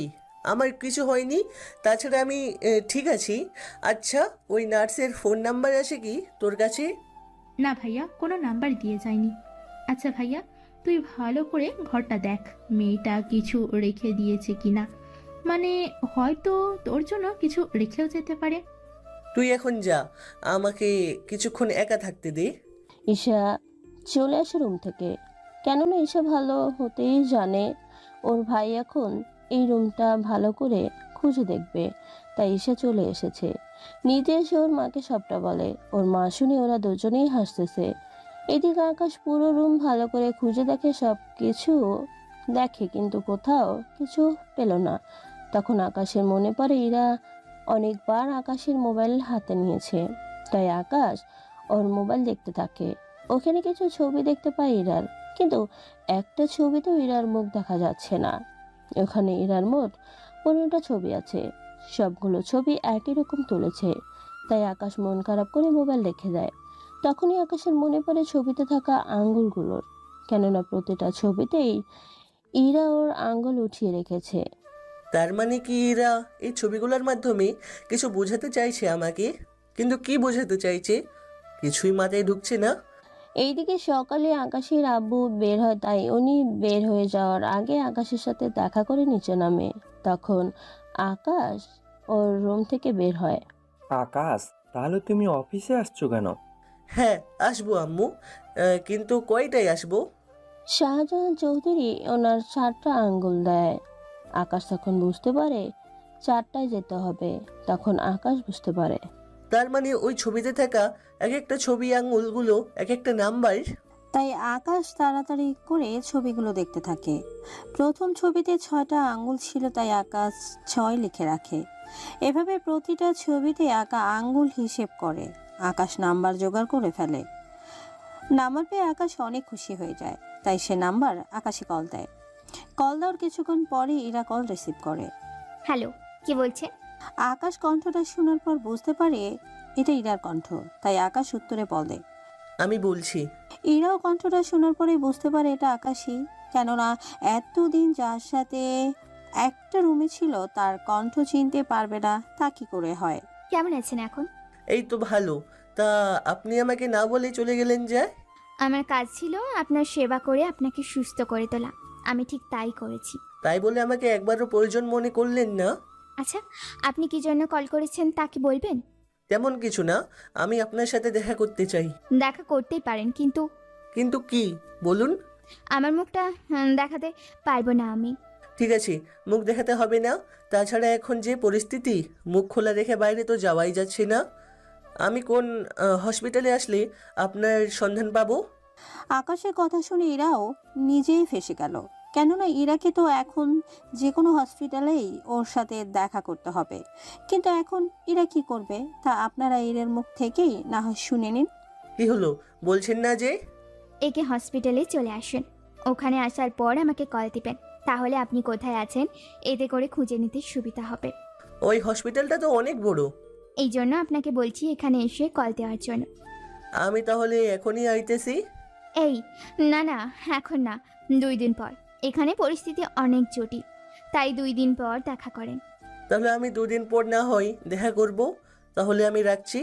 আমার কিছু হয়নি। তাছাড়া আমি ঠিক আছি। আচ্ছা, ওই নার্সের ফোন নাম্বার আছে কি তোর কাছে? না ভাইয়া, কোনো নাম্বার দিয়ে যায়নি। আচ্ছা ভাইয়া, তুই ভালো করে ঘরটা দেখ, মেয়েটা কিছু রেখে দিয়েছে কিনা। মানে হয়তো তোর জন্য কিছু রেখেও যেতে পারে। তুই এখন যা, আমাকে কিছুক্ষণ একা থাকতে দে। ঈশা চলে আসে রুম থেকে, কেননা ঈশা ভালো হতেই জানে ওর ভাই এখন এই রুমটা ভালো করে খুঁজে দেখবে। তাই ঈশা চলে এসেছে, নিজে এসে ওর মাকে সবটা বলে। ওর মা শুনে ওরা দুজনেই হাসতেছে। এদিকে আকাশ পুরো রুম ভালো করে খুঁজে দেখে, সব কিছু দেখে, কিন্তু কোথাও কিছু পেল না। তখন আকাশের মনে পড়ে ইরা অনেকবার আকাশের মোবাইল হাতে নিয়েছে, তাই আকাশ ওর মোবাইল দেখতে থাকে। ওখানে কিছু ছবি দেখতে পায় ইরার, কিন্তু একটা ছবিতেও ইরার মুখ দেখা যাচ্ছে না। ওখানে ইরার মোট 15টা ছবি আছে, সবগুলো ছবি একই রকম তুলেছে। তাই আকাশ মন খারাপ করে মোবাইল রেখে দেয়। তখনই আকাশের মনে পড়ে ছবিতে থাকা আঙ্গুলগুলোর, কেননা প্রতিটা ছবিতেই ইরা ওর আঙ্গুল উঠিয়ে রেখেছে। তার মানে কি এরা এই ছবিগুলোর মাধ্যমে কিছু বোঝাতে চাইছে আমাকে? কিন্তু কি বোঝাতে চাইছে কিছুই মাথায় ঢুকছে না। এইদিকে সকালে আকাশের আব্বু বের হয়, তাই উনি বের হয়ে যাওয়ার আগে আকাশের সাথে দেখা করে নিচে নামে। তখন আকাশ ওর রুম থেকে বের হয়। আকাশ, তাহলে তুমি অফিসে আসছো কেন? হ্যাঁ আসবো আম্মু, কিন্তু কয়টায় আসবো? শাহজাহান চৌধুরী ওনার 4টা আঙ্গুল দেয়। আকাশ তখন বুঝতে পারে 4টায় যেতে হবে। তখন আকাশ বুঝতে পারে, তার মানে ওই ছবিতে থাকা এক একটা ছবি আঙুলগুলো এক একটা নাম্বার। তাই আকাশ তাড়াতাড়ি করে ছবিগুলো দেখতে থাকে। প্রথম ছবিতে 6টা আঙ্গুল ছিল, তাই আকাশ 6 লিখে রাখে। এভাবে প্রতিটা ছবিতে আঁকা আঙ্গুল হিসেব করে আকাশ নাম্বার জোগাড় করে ফেলে। নাম্বার পেয়ে আকাশ অনেক খুশি হয়ে যায়। তাই সে নাম্বার আকাশে কল দেয়। কল দেওয়ার কিছুক্ষণ পরে ইরা কল রিসিভ করে। হ্যালো, কি বলছেন? আকাশ কণ্ঠটা শোনার পর বুঝতে পারে এটা ইরার কণ্ঠ, তাই আকাশ উত্তরে বলে। আমি বলছি। ইরাও কণ্ঠটা শোনার পরে বুঝতে পারে এটা আকাশই, কেননা এতদিন যার সাথে একটা রুমে ছিল তার কণ্ঠ চিনতে পারবে না তা কি করে হয়। কেমন আছেন এখন? এই তো ভালো। তা আপনি আমাকে না বলে চলে গেলেন যে? আমার কাজ ছিল আপনার সেবা করে আপনাকে সুস্থ করে তোলা। আমি ঠিক তাই করেছি। তাই বলে আমাকে একবারও প্রয়োজন মনে করলেন না? আচ্ছা, আপনি কি জন্য কল করেছেন তা কি বলবেন? তেমন কিছু না, আমি আপনার সাথে দেখা করতে চাই। দেখা করতেই পারেন, কিন্তু কিন্তু কি বলুন? আমার মুখটা দেখাতে পারবো না আমি। ঠিক আছে, মুখ দেখাতে হবে না। তাছাড়া এখন যে পরিস্থিতি, মুখ খোলা রেখে বাইরে তো যাওয়াই যাচ্ছে না। আমি কোন হসপিটালে আসলে আপনার সন্ধান পাবো? আকাশের কথা শুনে ইরাও নিজেই ফেঁসে গেল, কেননা ইরাকে তো এখন যে কোনো হসপিটালেই ওর সাথে দেখা করতে হবে। কিন্তু এখন ইরা কি করবে তা আপনারা ইরার মুখ থেকেই না হয় শুনে নিন। কি হলো বলছেন না যে? একে হসপিটালে চলে আসুন। ওখানে আসার পর আমাকে কল দিবেন, তাহলে আপনি কোথায় আছেন এতে করে খুঁজে নিতে সুবিধা হবে। ওই হসপিটালটা তো অনেক বড়। এই জন্য আপনাকে বলছি এখানে এসে কল দেওয়ার জন্য। আমি তাহলে এখনই আইতেছি। এই না না, এখন না, 2 দিন পর। এখানে পরিস্থিতি অনেক জটিল, তাই 2 দিন পর দেখা করেন। তাহলে আমি 2 দিন পর না হয় দেখা করব। তাহলে আমি রাখছি।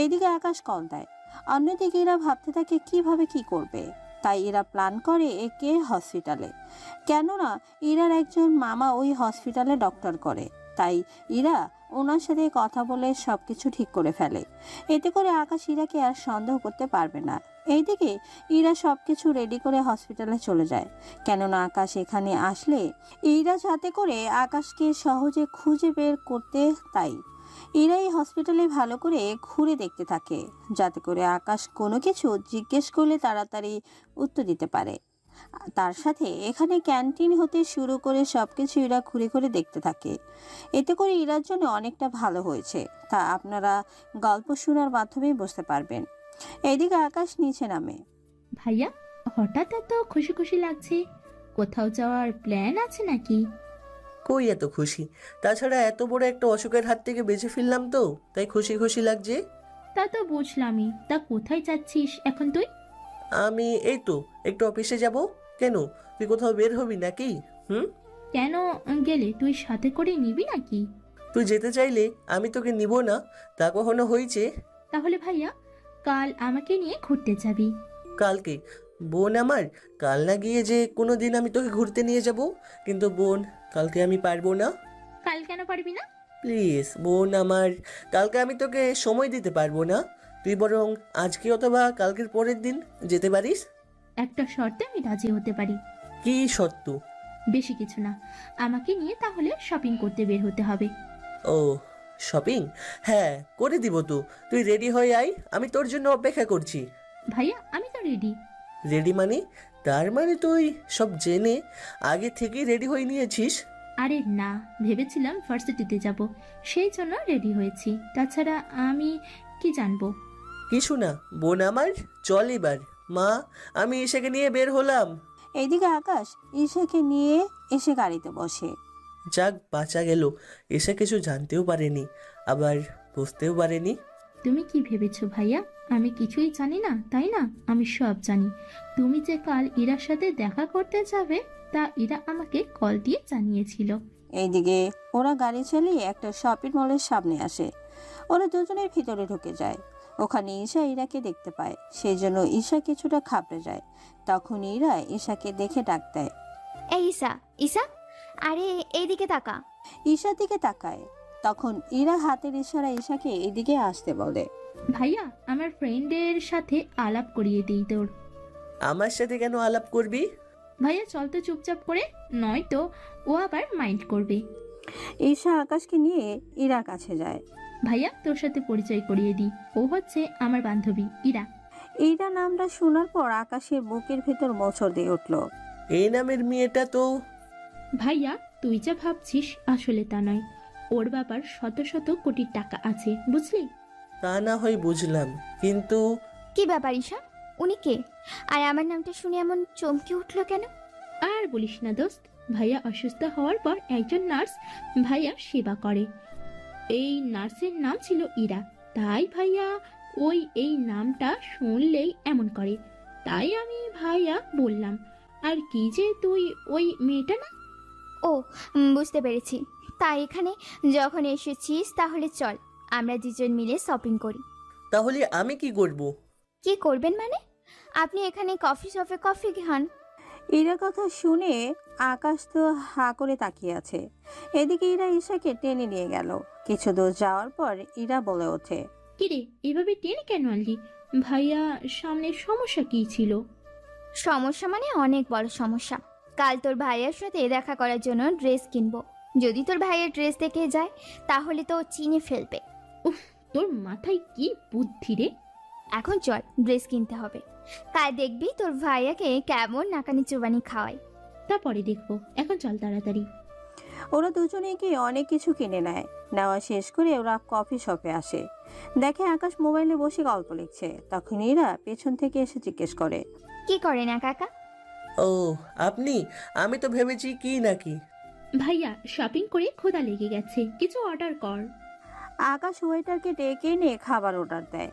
এইদিকে আকাশ কল দেয়, অন্যদিকে এরা ভাবতে থাকে কিভাবে কি করবে। তাই এরা প্ল্যান করে একে হসপিটালে, কেননা ইরার একজন মামা ওই হসপিটালে ডক্টর করে। তাই ইরা ওনার সাথে কথা বলে সবকিছু ঠিক করে ফেলে। এতে করে আকাশ ইরাকে আর সন্দেহ করতে পারবে না। এইদিকে ইরা সবকিছু রেডি করে হসপিটালে চলে যায়, কেননা আকাশ এখানে আসলে ইরা যাতে করে আকাশকে সহজে খুঁজে বের করতে। তাই ইরা এই হসপিটালে ভালো করে ঘুরে দেখতে থাকে, যাতে করে আকাশ কোনো কিছু জিজ্ঞেস করলে তাড়াতাড়ি উত্তর দিতে পারে। তার সাথে এখানে ক্যান্টিন হতে শুরু করে সবকিছু ইরা ঘুরে ঘুরে দেখতে থাকে। এতে করে ইরার জন্য অনেকটা ভালো হয়েছে, তা আপনারা গল্প শোনার মাধ্যমেই বুঝতে পারবেন। এইদিকে আকাশ নিচে নামে। ভাইয়া, হঠাৎ এত খুশি খুশি লাগছে, কোথাও যাওয়ার প্ল্যান আছে নাকি? কই এত খুশি? তাছাড়া এত বড় একটা অসুখের হাত থেকে বেঁচে ফিরলাম তো, তাই খুশি খুশি লাগছে। তা তো বুঝলামই, তা কোথায় যাচ্ছিস এখন তুই? আমি এই তো একটু অফিসে যাব। কেন, তুই কোথাও বের হবি নাকি? কেন গেলে তুই সাথে করে নিবি নাকি? তুই যেতে চাইলে আমি তোকে নিব না, তা কখনো হয়েছে? তাহলে ভাইয়া, কাল আমাকে নিয়ে ঘুরতে যাবি। কালকে? বোন আমার, কাল না গিয়ে যে কোনো দিন আমি তোকে ঘুরতে নিয়ে যাব। কিন্তু বোন, কালকে আমি পারবো না। কাল কেন পারবি না? প্লিজ বোন আমার, কালকে আমি তোকে সময় দিতে পারবো না। তুই বরং আজকে অথবা কালকের পরের দিন যেতে পারিস। একটা শর্তে আমি রাজি হতে পারি। কি শর্ত? বেশি কিছু না, আমাকে নিয়ে তাহলে শপিং করতে বের হতে হবে। ও, শপিং? হ্যাঁ, করে দিব তো। তুই রেডি হয়ে আয়, আমি তোর জন্য অপেক্ষা করছি। ভাইয়া, আমি তো রেডি। রেডি মানে? তার মানে তুই সব জেনে আগে থেকেই রেডি হয়ে নিয়েছিস? আরে না, ভেবেছিলাম ভার্সিটিতে যাব, সেই জন্য রেডি হয়েছি। তাছাড়া আমি কি জানবো? কিছু না বোন আমার, চল এবার। মা, আমি ঈশাকে নিয়ে বের হলাম। এইদিকে আকাশ ঈশাকে নিয়ে এসে গাড়িতে বসে। যাক, বাঁচা গেল। ঈশা কিছু জানতেও পারেনি, আবার বুঝতেও পারেনি। তুমি কি ভেবেছো ভাইয়া আমি কিছুই জানি না, তাই না? আমি সব জানি। তুমি যে কাল ইরার সাথে দেখা করতে যাবে তা ইরা আমাকে কল দিয়ে জানিয়েছিল। এইদিকে ওরা গাড়ি চালিয়ে একটা শপিং মলের সামনে আসে। ওরা দুজনের ভিতরে ঢুকে যায়। ওখানে ঈশা ইরাকে দেখতে পায়, সেই জন্য ঈশা কিছুটা ঘাবড়ে যায়। তখন ইরা ঈশাকে দেখে ডাক দেয়। এই ঈশা, ঈশা, আরে এইদিকে তাকা। ঈশার দিকে তাকায়, তখন ইরা হাতের ইশারা ঈশাকে এদিকে আসতে বলে। ভাইয়া, আমার ফ্রেন্ডের সাথে আলাপ করিয়ে দিই তোর। আমার সাথে কেন আলাপ করবি? ভাইয়া চল তো চুপচাপ করে, নয়তো ও আবার মাইন্ড করবে। ঈশা আকাশকে নিয়ে ইরার কাছে যায়। ভাইয়া, তোর সাথে পরিচয় করিয়ে দিই, ও হচ্ছে আমার বান্ধবী ইরা। ইরা নামটা শোনার পর আকাশের বুকের ভেতর মোচড় দিয়ে উঠল। এই নামের মেয়েটা তো... ভাইয়া, তুই যা ভাবছিস আসলে তা নয়। ওর বাবার শত শত কোটি টাকা আছে, বুঝলি? তা না হয় বুঝলাম, কিন্তু... কি ব্যাপার ঈশা? উনি কে? আর আমার নামটা শুনে এমন চমকে উঠলো কেন? আর বলিস না দোস্ত, ভাইয়া অসুস্থ হওয়ার পর একজন নার্স ভাইয়া সেবা করে। এই নার্সের নাম ছিল ইরা। তাই ভাইয়া এই নামটা শুনলেই এমন করে। তাই আমি ভাইয়া বললাম। আর কি যে তুই ওই মেয়েটা না? ও, বুঝতে পেরেছি। তাই এখানে যখন এসেছিস তাহলে চল আমরা দুজন মিলে শপিং করি। তাহলে আমি কি করব? কি করবেন মানে? আপনি এখানে কফি শপে কফি খান। ইরার কথা শুনে আকাশ তো হা করে তাকিয়ে আছে। এদিকে ইরা ঈশাকে টেনে নিয়ে গেল। কিছু দূর যাওয়ার পর ইরা বলে ওঠে, কিরে এভাবে টেনে কেন আনলি? ভাইয়া সামনে সমস্যা কি ছিল? সমস্যা মানে অনেক বড় সমস্যা। কাল তোর ভাইয়ের সাথে দেখা করার জন্য ড্রেস কিনবো। যদি তোর ভাইয়ের ড্রেস দেখে যায় তাহলে তো চিনে ফেলবে। উফ, তোর মাথায় কি বুদ্ধি রে! এখন চল, ড্রেস কিনতে হবে। কাল দেখবি তোর ভাইয়াকে কেমন নাকানি চুবানি খাওয়ায়। তারপরে দেখবো, এখন চল তাড়াতাড়ি। ওরা দুজনে গিয়ে অনেক কিছু কিনে নেয়। নেওয়া শেষ করে ওরা কফি শপে আসে। দেখে আকাশ মোবাইলে বসে গল্প লিখছে। তখন ইরা পেছন থেকে এসে জিজ্ঞেস করে, কি করে না কাকা? ও, আপনি? আমি তো ভেবেছি কি নাকি। ভাইয়া শপিং করে ক্ষুধা লেগে গেছে, কিছু অর্ডার কর। আকাশ ওয়েটারকে ডেকে এনে খাবার অর্ডার দেয়।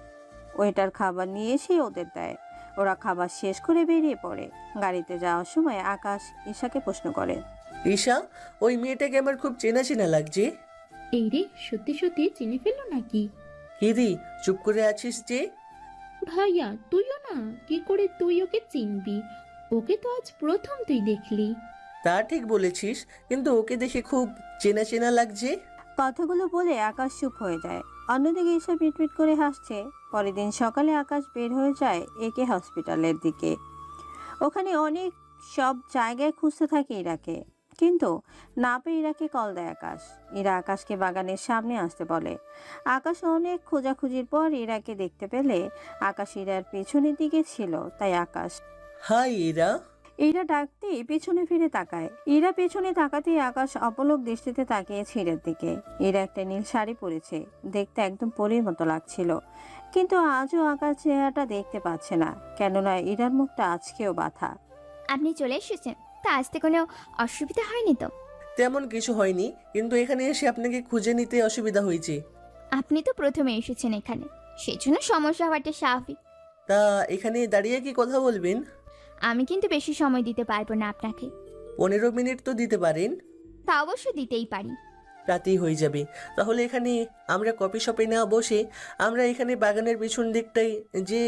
ওয়েটার খাবার নিয়ে এসে ওদের দেয়। ওরা খাবার শেষ করে বেরিয়ে পড়ে। গাড়িতে যাওয়ার সময় আকাশ ঈশাকে প্রশ্ন করে, ঈশা, ওই মেয়েটাকে আমার খুব চেনা চেনা লাগছে। এই রে, সত্যি সত্যি চিনে ফেললো নাকি? কিদি, চুপ করে আছিস যে? ভাইয়া তুইও না, কি করে তুই ওকে চিনবি? ওকে তো আজ প্রথম তুই দেখলি। তা ঠিক বলেছিস, কিন্তু ওকে দেখে খুব চেনা চেনা লাগছে। কথাগুলো বলে আকাশ চুপ হয়ে যায়। অন্যদিকে ঈশা মিটমিট করে হাসছে। পরের দিন সকালে আকাশ বের হয়ে যায় একে হসপিটালের দিকে। ওখানে অনেক সব জায়গায় খুঁজতে থাকে ইরাকে, কিন্তু না পেয়ে ইরাকে কল দেয় আকাশ। ইরা আকাশকে বাগানের সামনে আসতে বলে। আকাশ অনেক খোঁজাখুঁজির পর ইরাকে দেখতে পেলে আকাশ ইরার পেছনের দিকে ছিল। তাই আকাশ হাই ইরা। ইরা ডাকতে পেছনে ফিরে তাকায়। ইরা পেছনে তাকাতেই আকাশ অপলক দৃষ্টিতে তাকিয়েছে ইরার দিকে। ইরা একটা নীল শাড়ি পরেছে, দেখতে একদম পরীর মতো লাগছিল। কিন্তু আজও আকাশ চেহারাটা দেখতে পাচ্ছে না, কেননা ইরার মুখটা আজকেও বাঁধা। আপনি চলে এসেছেন? তা আসতে কোনো অসুবিধা হয়নি তো? তেমন কিছু হয়নি, কিন্তু এখানে এসে আপনাকে খুঁজে নিতে অসুবিধা হয়েছে। আপনি তো প্রথমে এসেছেন এখানে, সেজন্য সমস্যা হওয়াটা স্বাভাবিক। তা এখানে দাঁড়িয়ে কি কথা বলবেন? আমি কিন্তু বেশি সময় দিতে পারবো না আপনাকে। 15 মিনিট তো দিতে পারেন। তা অবশ্য দিতেই পারি। রাতেই হয়ে যাবে। তাহলে এখানে আমরা কফি শপে না বসে আমরা এখানে বাগানের পিছন দিকটাই যে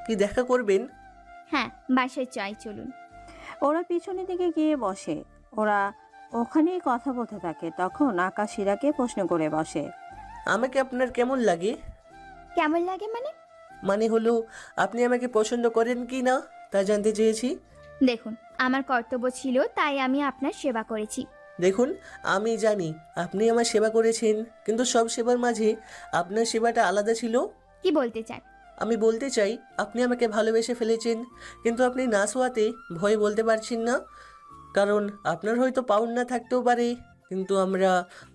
কি দেখা করবেন? হ্যাঁ, বাসায় চাই, চলুন। ওরা পিছনের দিকে গিয়ে বসে। ওরা ওখানেই কথা বলতে থাকে। তখন আকাশ ইরাকে প্রশ্ন করে বসে, আমাকে আপনার কেমন লাগে? কেমন লাগে মানে? মানে হলো আপনি আমাকে পছন্দ করেন কি না তা জানতে চেয়েছি। দেখুন, আমার কর্তব্য ছিল তাই আমি আপনার সেবা করেছি। দেখুন, আমি জানি আপনি আমার সেবা করেছেন, কিন্তু সব সেবার মাঝে আপনার সেবাটা আলাদা ছিল। কি বলতে চান? আমি বলতে চাই আপনি আমাকে ভালোবেসে ফেলেছেন, কিন্তু আপনি না শোয়াতে ভয়ে বলতে পারছেন না। কারণ আপনার হয়তো পাউন্ড না থাকতেও পারে, কিন্তু আমরা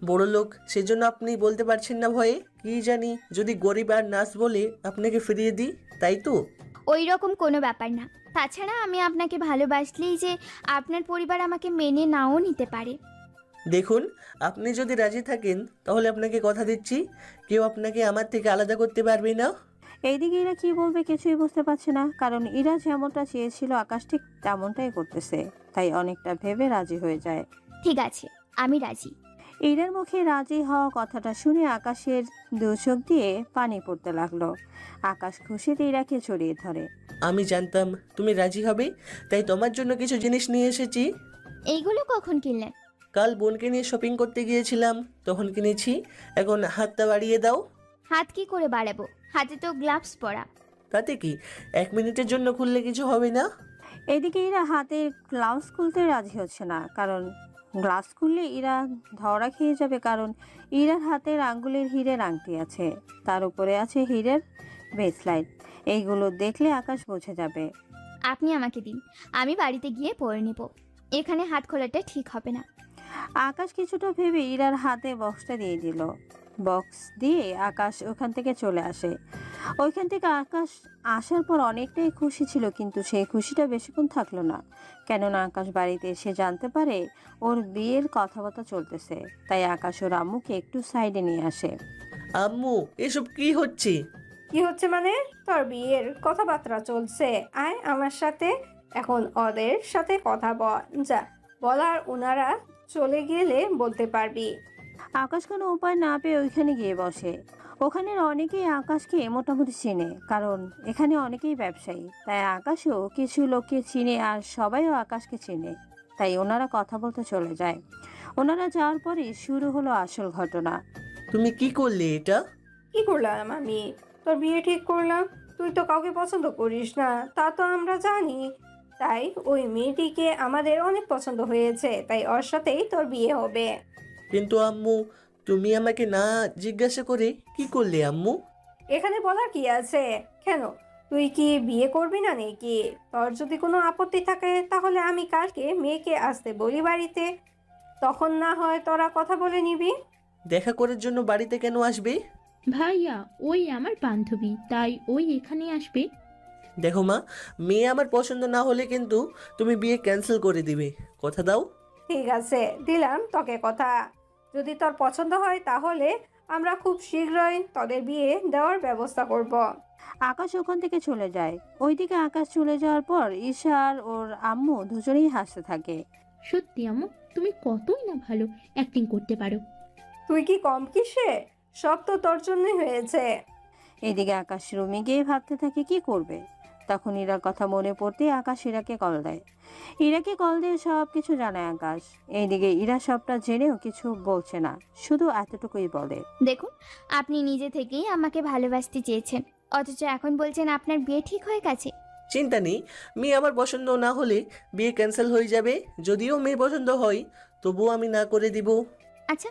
বড় লোক, সেজন্য আপনি বলতে পারছেন না ভয়ে। কি জানি যদি গরিব আর নার্স বলে আপনাকে ফিরিয়ে দিই, তাই তো? ওই রকম কোনো ব্যাপার না। তাছাড়া আমি আপনাকে ভালোবাসলেই যে আপনার পরিবার আমাকে মেনে নাও নিতে পারে। দেখুন, আপনি যদি রাজি থাকেন তাহলে আপনাকে কথা দিচ্ছি, কেউ আপনাকে আমার থেকে আলাদা করতে পারবে না। এইদিকে ইরা কি বলবে কিছুই বুঝতে পারছে না, কারণ ইরা যেমনটা চেয়েছিল আকাশ ঠিক তেমনটাই করতেছে। তাই অনেকটা ভেবে রাজি হয়ে যায়। ঠিক আছে, আমি রাজি। ইরার মুখে রাজি হওয়া কথাটা শুনে আকাশের দু চোখ দিয়ে পানি পড়তে লাগলো। আকাশ খুশিতে ইরাকে জড়িয়ে ধরে। আমি জানতাম তুমি রাজি হবে, তাই তোমার জন্য কিছু জিনিস নিয়ে এসেছি। এইগুলো কখন কিনলেন? কাল বোনকে নিয়ে শপিং করতে গিয়েছিলাম, তখন কিনেছি। এখন হাতটা বাড়িয়ে দাও। হাত কি করে বাড়াবো? হাতে তো গ্লাভস পরা। তাতে কি, 1 মিনিটের জন্য খুললে কিছু হবে না? এদিকে ইরা হাতের গ্লাভস খুলতে রাজি হচ্ছে না, কারণ গ্লাভস খুললে ইরা ধরা খেয়ে যাবে। কারণ ইরার হাতের আঙ্গুলের হীরের আংটি আছে, তার উপরে আছে হীরের ব্রেসলাইট। এইগুলো দেখলে আকাশ বুঝে যাবে। আপনি আমাকে দিন, আমি বাড়িতে গিয়ে পরে নেব। এখানে হাত খোলাটা ঠিক হবে না। আকাশ কিছুটা ভেবে ইরার হাতে বক্সটা দিয়ে দিল। বক্স দিয়ে আকাশ ওখান থেকে চলে আসে। ওইখান থেকে আকাশ আসার পর অনেকটাই খুশি ছিল, কিন্তু সেই খুশিটা বেশিক্ষণ থাকলো না। কেননা আকাশ বাড়িতে এসে জানতে পারে ওর বিয়ের কথাবার্তা চলতেছে। তাই আকাশ ওর আম্মুকে একটু সাইডে নিয়ে আসে। আম্মু, এসব কি হচ্ছে? কি হচ্ছে মানে? তোর বিয়ের কথাবার্তা চলছে, আয় আমার সাথে। এখন ওদের সাথে কথা বল, যা বলার ওনারা চলে গেলে বলতে পারবি। আকাশ কোনো উপায় না পেয়ে ওইখানে গিয়ে বসে। ওখানের অনেকেই আকাশকে মোটামুটি চিনে, কারণ এখানে অনেকেই ব্যবসায়ী। তাই আকাশও কিছু লোককে চিনে আর সবাইও আকাশকে চিনে। তাই ওনারা কথা বলতে চলে যায়। ওনারা যাওয়ার পরে শুরু হলো আসল ঘটনা। তুমি কি করলে এটা? কি করলাম আমি? তোর বিয়ে ঠিক করলাম। তুই তো কাউকে পছন্দ করিস না, তা তো আমরা জানি। তাই ওই মেয়েটিকে আমাদের অনেক পছন্দ হয়েছে, তাই ওর সাথেই তোর বিয়ে হবে। কিন্তু আম্মু, তুমি আমাকে না জিজ্ঞাসা করে কি করলে আম্মু? এখানে বলার কি আছে? কেন, তুই কি বিয়ে করবি না নাকি? তোর যদি কোনো আপত্তি থাকে তাহলে আমি কালকে মেয়েকে আসতে বলি বাড়িতে, তখন না হয় তোরা কথা বলে নিবি। দেখা করার জন্য বাড়িতে কেন আসবে? ভাইয়া ওই আমার বান্ধবী, তাই ওই এখানে আসবে। দেখো মা, মেয়ে আমার পছন্দ না হলে কিন্তু তুমি বিয়ে ক্যান্সেল করে দিবে, কথা দাও। ঠিক আছে, দিলাম তোকে কথা। যদি তোর পছন্দ হয় তাহলে আমরা খুব শীঘ্রই তোদের বিয়ে দেওয়ার ব্যবস্থা করব। আকাশ ওখান থেকে চলে যায়। ওইদিকে আকাশ চলে যাওয়ার পর ঈশা আর ওর আম্মু দুজনেই হাসতে থাকে। সত্যি আম্মু, তুমি কতই না ভালো অ্যাক্টিং করতে পারো। তুই কি কম কিসে? সব তো তোর জন্যই হয়েছে। এদিকে আকাশ রুমে গিয়ে ভাবতে থাকে কি করবে। তখন ইরার কথা মনে পড়তে আকাশ ইরাকে কল দেয়। ইরাকে কল দিয়ে সব কিছু জানায় আকাশ। এইদিকে ইরা সবটা জেনেও কিছু বলছে না, শুধু এতটুকুই বলে। দেখুন, আপনি নিজে থেকেই আমাকে ভালোবাসতে চেয়েছেন, অথচ এখন বলছেন আপনার বিয়ে ঠিক হয়ে গেছে। চিন্তা নেই, মেয়ে আমার পছন্দ না হলে বিয়ে ক্যান্সেল হয়ে যাবে। যদিও মেয়ে পছন্দ হয় তবুও আমি না করে দিব। আচ্ছা,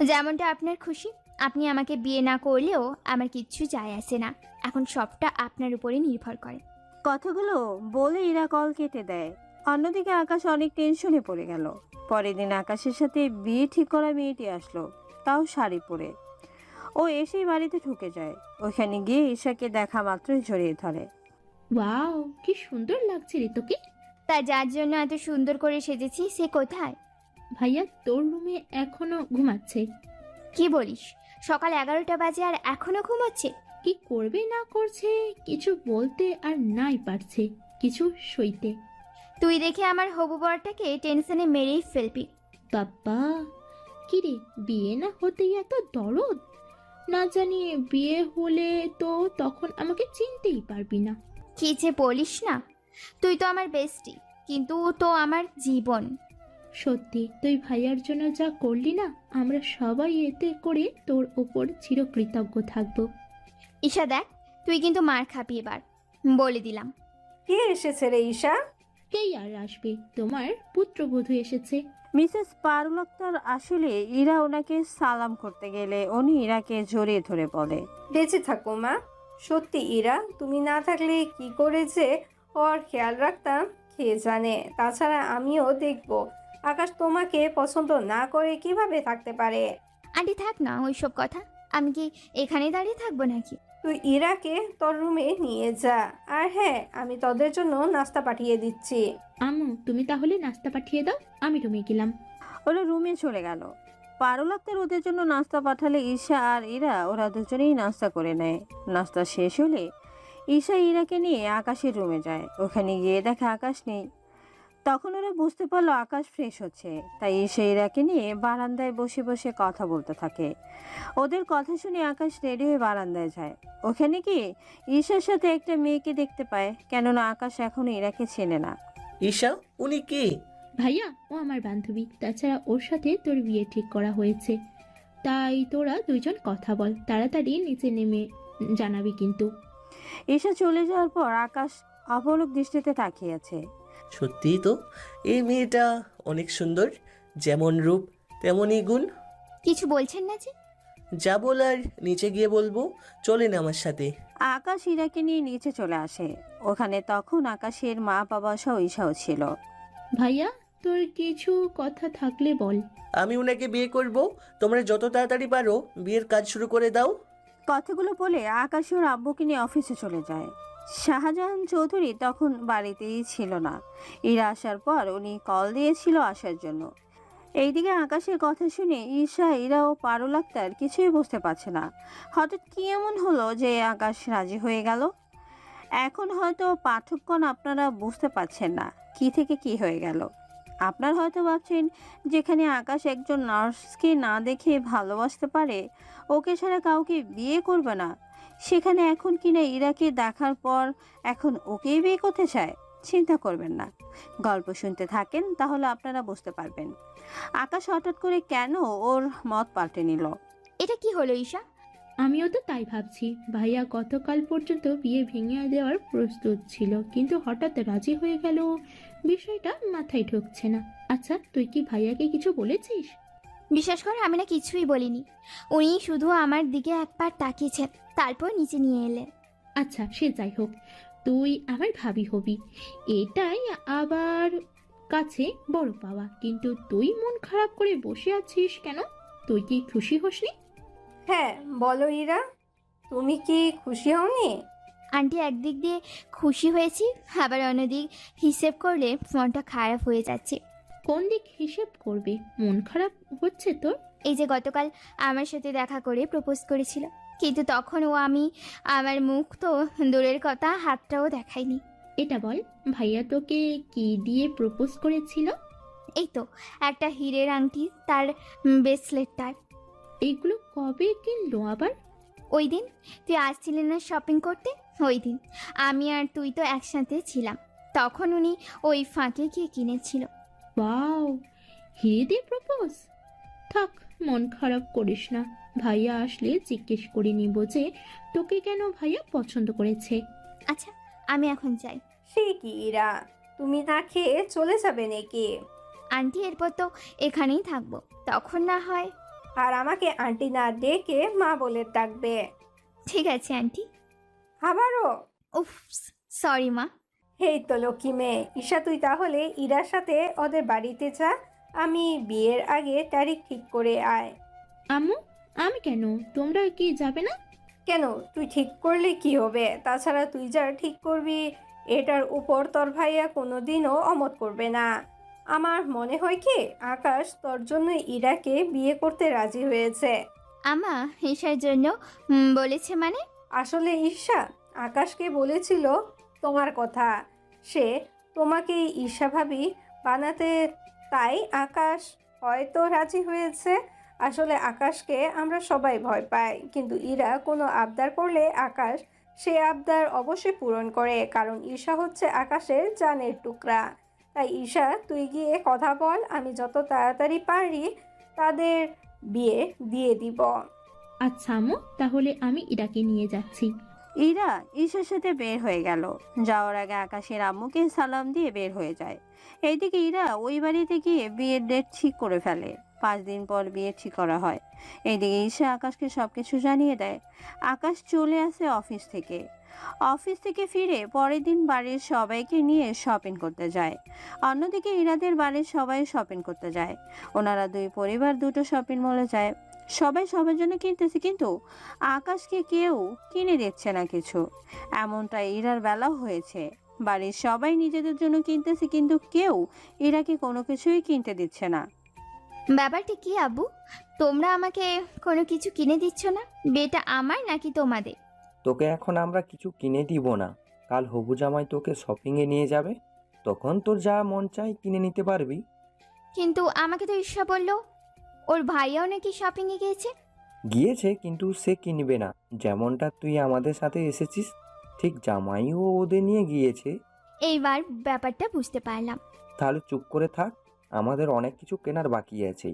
যেমনটা আপনার খুশি। আপনি আমাকে বিয়ে না করলেও আমার কিচ্ছু যায় আসে না। এখন সবটা আপনার উপরে নির্ভর করে। কথাগুলো বলে ইরা কল কেটে দেয়। অন্যদিকে আকাশ অনেক টেনশনে পড়ে গেল। পরের দিন আকাশের সাথে বিয়ে ঠিক করা মেয়েটি আসলো, তাও শাড়ি পরে। ও এসেই বাড়িতে ঢুকে যায়। ওখানে গিয়ে ঈশাকে দেখা মাত্রই জড়িয়ে ধরে। ওয়াও, কি সুন্দর লাগছে রে তোকে। তা যার জন্য এত সুন্দর করে সেজেছি সে কোথায়? ভাইয়া তোর রুমে এখনো ঘুমাচ্ছে। কি বলিস? সকাল 11টা বাজে আর এখনো ঘুমোচ্ছে? কি করবে না করছে, কিছু বলতে আর নাই পারছে কিছু সইতে। তুই দেখে আমার হবু বরটাকে টেনশনে মেরেই ফেলবি। বাবা, কিরে বিয়ে না হতেই এত দরদ? না জানি বিয়ে হলে তো তখন আমাকে চিনতেই পারবি না। কি যে বলিস না, তুই তো আমার বেস্টি, কিন্তু তো আমার জীবন। সত্যি তুই ভাইয়ার জন্য যা করলি না, আমরা সবাই এতে করে তোর ওপর চিরকৃতজ্ঞ থাকবো। ঈশা দেখ, তুই কিন্তু মার খাবি এবার, বলে দিলাম। কে এসেছে রে ঈশা? কে আর আসবে, তোমার পুত্রবধূ এসেছে। মিসেস পারুল আক্তার আসলে ইরা ওনাকে সালাম করতে গেলে উনি ইরাকে জড়িয়ে ধরে বলে, বেঁচে থাকো মা। সত্যি ইরা, তুমি না থাকলে কি করে যে ওর খেয়াল রাখতাম কে জানে। তাছাড়া আমিও দেখব আকাশ তোমাকে পছন্দ না করে কিভাবে থাকতে পারে। আন্টি থাক না ওইসব কথা, আমি কি এখানে দাঁড়িয়ে থাকবো নাকি? তুই ইরাকে তোর রুমে নিয়ে যা। আর হ্যাঁ, আমি তোদের জন্য নাস্তা পাঠিয়ে দিচ্ছি। আম্মু তুমি তাহলে নাস্তা পাঠিয়ে দাও, আমি রুমে গেলাম। ওরা রুমে চলে গেল। পারুল আক্তার ওদের জন্য নাস্তা পাঠালে ঈশা আর ইরা ওরা দুজনেই নাস্তা করে নেয়। নাস্তা শেষ হলে ঈশা ইরাকে নিয়ে আকাশের রুমে যায়। ওখানে গিয়ে দেখে আকাশ নেই। তখন ওরা বুঝতে পারলো আকাশ ফ্রেশ হচ্ছে। তাই ঈশা ইরাকে নিয়ে বারান্দায় বসে বসে কথা বলতে থাকে। ওদের কথা শুনে আকাশ রেডি হয়ে বারান্দায় যায়। ওখানে গিয়ে ঈশার সাথে একটা মেয়েকে দেখতে পায়, কেননা আকাশ এখনো ইরাকে চেনে না। ঈশা, উনি কি? ভাইয়া ও আমার বান্ধবী, তাছাড়া ওর সাথে তোর বিয়ে ঠিক করা হয়েছে। তাই তোরা দুইজন কথা বল, তাড়াতাড়ি নিচে নেমে জানাবি কিন্তু। ঈশা চলে যাওয়ার পর আকাশ অপলক দৃষ্টিতে তাকিয়ে আছে। সত্যিই তো, এই মেয়েটা অনেক সুন্দর। যেমন রূপ তেমনই গুণ। কিছু বলছেন না যে? যা বলার নিচে গিয়ে বলবো, চলেন আমার সাথে। আকাশ ইরাকে নিয়ে নিচে চলে আসে। ওখানে তখন আকাশের মা বাবা সহ ঈশাও ছিল। ভাইয়া তোর কিছু কথা থাকলে বল। আমি ওনাকে বিয়ে করব, তোমরা যত তাড়াতাড়ি পারো বিয়ের কাজ শুরু করে দাও। কথাগুলো বলে আকাশ ওর আব্বুকে নিয়ে অফিসে চলে যায়। শাহজাহান চৌধুরী তখন বাড়িতেই ছিল না। ইরা আসার পর উনি কল দিয়েছিল আসার জন্য। এইদিকে আকাশের কথা শুনে ঈশা, ইরা ও পারুল আক্তার কিছুই বুঝতে পারছে না। হঠাৎ কি এমন হলো যে আকাশ রাজি হয়ে গেল? এখন হয়তো পাঠকগণ আপনারা বুঝতে পারছেন না কি থেকে কি হয়ে গেল। আপনার হয়তো ভাবছেন যেখানে আকাশ একজন নার্সকে না দেখে ভালোবাসতে পারে, ওকে ছাড়া কাউকে বিয়ে করবে না, সেখানে এখন কিনা ইরাকে দেখার পর এখন ওকেই বিয়ে করতে চায়। চিন্তা করবেন না, গল্প শুনতে থাকেন তাহলে আপনারা বুঝতে পারবেন আকাশ হঠাৎ করে কেন ওর মত পাল্টে নিল। এটা কি হলো ঈশা? আমিও তো তাই ভাবছি। ভাইয়া গতকাল পর্যন্ত বিয়ে ভেঙে দেওয়ার প্রস্তুত ছিল, কিন্তু হঠাৎ রাজি হয়ে গেল, বিষয়টা মাথায় ঢুকছে না। আচ্ছা, তুই কি ভাইয়াকে কিছু বলেছিস? বিশ্বাস কর, আমি না কিছুই বলিনি। উনি শুধু আমার দিকে একবার তাকিয়েছেন, তারপর নিচে নিয়ে এলেন। আচ্ছা, সে যাই হোক, তুই আমার ভাবি হবি, এটাই আবার কাছে বড় পাওয়া। কিন্তু তুই মন খারাপ করে বসে আছিস কেন? তুই কি খুশি হসনি? হ্যাঁ বলো ইরা, তুমি কি খুশি হওনি? আন্টি, একদিক দিয়ে খুশি হয়েছি, আবার অন্যদিক হিসেব করলে মনটা খারাপ হয়ে যাচ্ছে। কোন দিক হিসেব করবে? মন খারাপ হচ্ছে তোর? এই যে গতকাল আমার সাথে দেখা করে প্রপোজ করেছিল, কিন্তু তখন আমার মুখ তো দূরের কথা, হাতটাও দেখায়নি। এটা বল, ভাইয়া তোকে কি দিয়ে প্রপোজ করেছিল? এই তো একটা হীরের আংটি, তার ব্রেসলেটটার। এইগুলো কবে কিনলো আবার? ওই দিন তুই আসছিলি না শপিং করতে, ওই দিন আমি আর তুই তো একসাথে ছিলাম, তখন উনি ওই ফাঁকে গিয়ে কিনেছিল। ওয়াও, হিরে দিয়ে প্রপোজ? থাক, মন খারাপ করিস না। ভাইয়া আসলে জিজ্ঞেস করে নিব যে তোকে কেন ভাইয়া পছন্দ করেছে। আচ্ছা, আমি এখন যাই। সে কি ইরা, তুমি না খেয়ে চলে যাবে নাকি? আন্টি, এরপর তো এখানেই থাকবো, তখন না হয়। আর আমাকে আন্টি না ডেকে মা বলে ডাকবে। ঠিক আছে আন্টি। আবারও? উফ, সরি মা। হেই তো লক্ষ্মী মেয়ে। ঈশা, তুই তাহলে ইরার সাথে ওদের বাড়িতে যা, আমি বিয়ের আগে তারিখ ঠিক করে আয়। আম্মু, আমি কেন? তোমরা কি যাবে না? কেন, তুই ঠিক করলে কি হবে? তাছাড়া তুই যা ঠিক করবি এটার উপর তোর ভাইয়া কোনোদিনও অমত করবে না। আমার মনে হয় কি আকাশ তোর জন্য ইরাকে বিয়ে করতে রাজি হয়েছে। আমা ঈশার জন্য বলেছে মানে? আসলে ঈশা আকাশকে বলেছিল তোমার কথা, সে তোমাকে ঈশা ভাবি বানাতে, তাই আকাশ হয়তো রাজি হয়েছে। আসলে আকাশকে আমরা সবাই ভয় পাই, কিন্তু ইরা কোনো আবদার করলে আকাশ সে আবদার অবশ্যই পূরণ করে, কারণ ঈশা হচ্ছে আকাশের জানের টুকরা। তাই ঈশা, তুই গিয়ে কথা বল, আমি যত তাড়াতাড়ি পারি তাদের বিয়ে দিয়ে দিব। আচ্ছা আম্মু, তাহলে আমি ইরাকে নিয়ে যাচ্ছি। ইরা ঈশার সাথে বের হয়ে গেল। যাওয়ার আগে আকাশের আম্মুকে সালাম দিয়ে বের হয়ে যায়। এইদিকে ইরা ওই বাড়িতে গিয়ে বিয়ের ডেট ঠিক করে ফেলে। 5 দিন পর বিয়ে ঠিক করা হয়। এইদিকে ঈশা আকাশকে সবকিছু জানিয়ে দেয়। আকাশ চলে আসে অফিস থেকে। অফিস থেকে ফিরে পরের দিন বাড়ির সবাইকে নিয়ে শপিং করতে যায়। অন্যদিকে ইরাদের বাড়ির সবাই শপিং করতে যায়। ওনারা দুই পরিবার দুটো শপিং মলে যায়। সবাই সবার জন্য কিনতেছে, কিন্তু আকাশকে কেউ কিনে দিচ্ছে না কিছু। এমনটা ইরার বেলাও হয়েছে। বাড়ির সবাই নিজেদের জন্য কিনতেছে, কিন্তু কেউ ইরাকে কোনো কিছুই কিনতে দিচ্ছে না। ব্যাপারটা কি আব্বু? তোমরা আমাকে কোনো কিছু কিনে দিচ্ছ না? বিয়েটা আমার নাকি তোমাদের? তোকে এখন আমরা কিছু কিনে দিব না। কাল হবু জামাই তোকে শপিংয়ে নিয়ে যাবে, তখন তোর যা মন চায় কিনে নিতে পারবি। কিন্তু আমাকে তো ঈশা বললো ওর ভাইয়াও নাকি শপিংয়ে গিয়েছে। গিয়েছে, কিন্তু সে কিনবে না। যেমনটা তুই আমাদের সাথে এসেছিস, ঠিক জামাইও ওদের নিয়ে গিয়েছে। এইবার ব্যাপারটা বুঝতে পারলাম। তাহলে চুপ করে থাক, আমাদের অনেক কিছু কেনার বাকি আছে।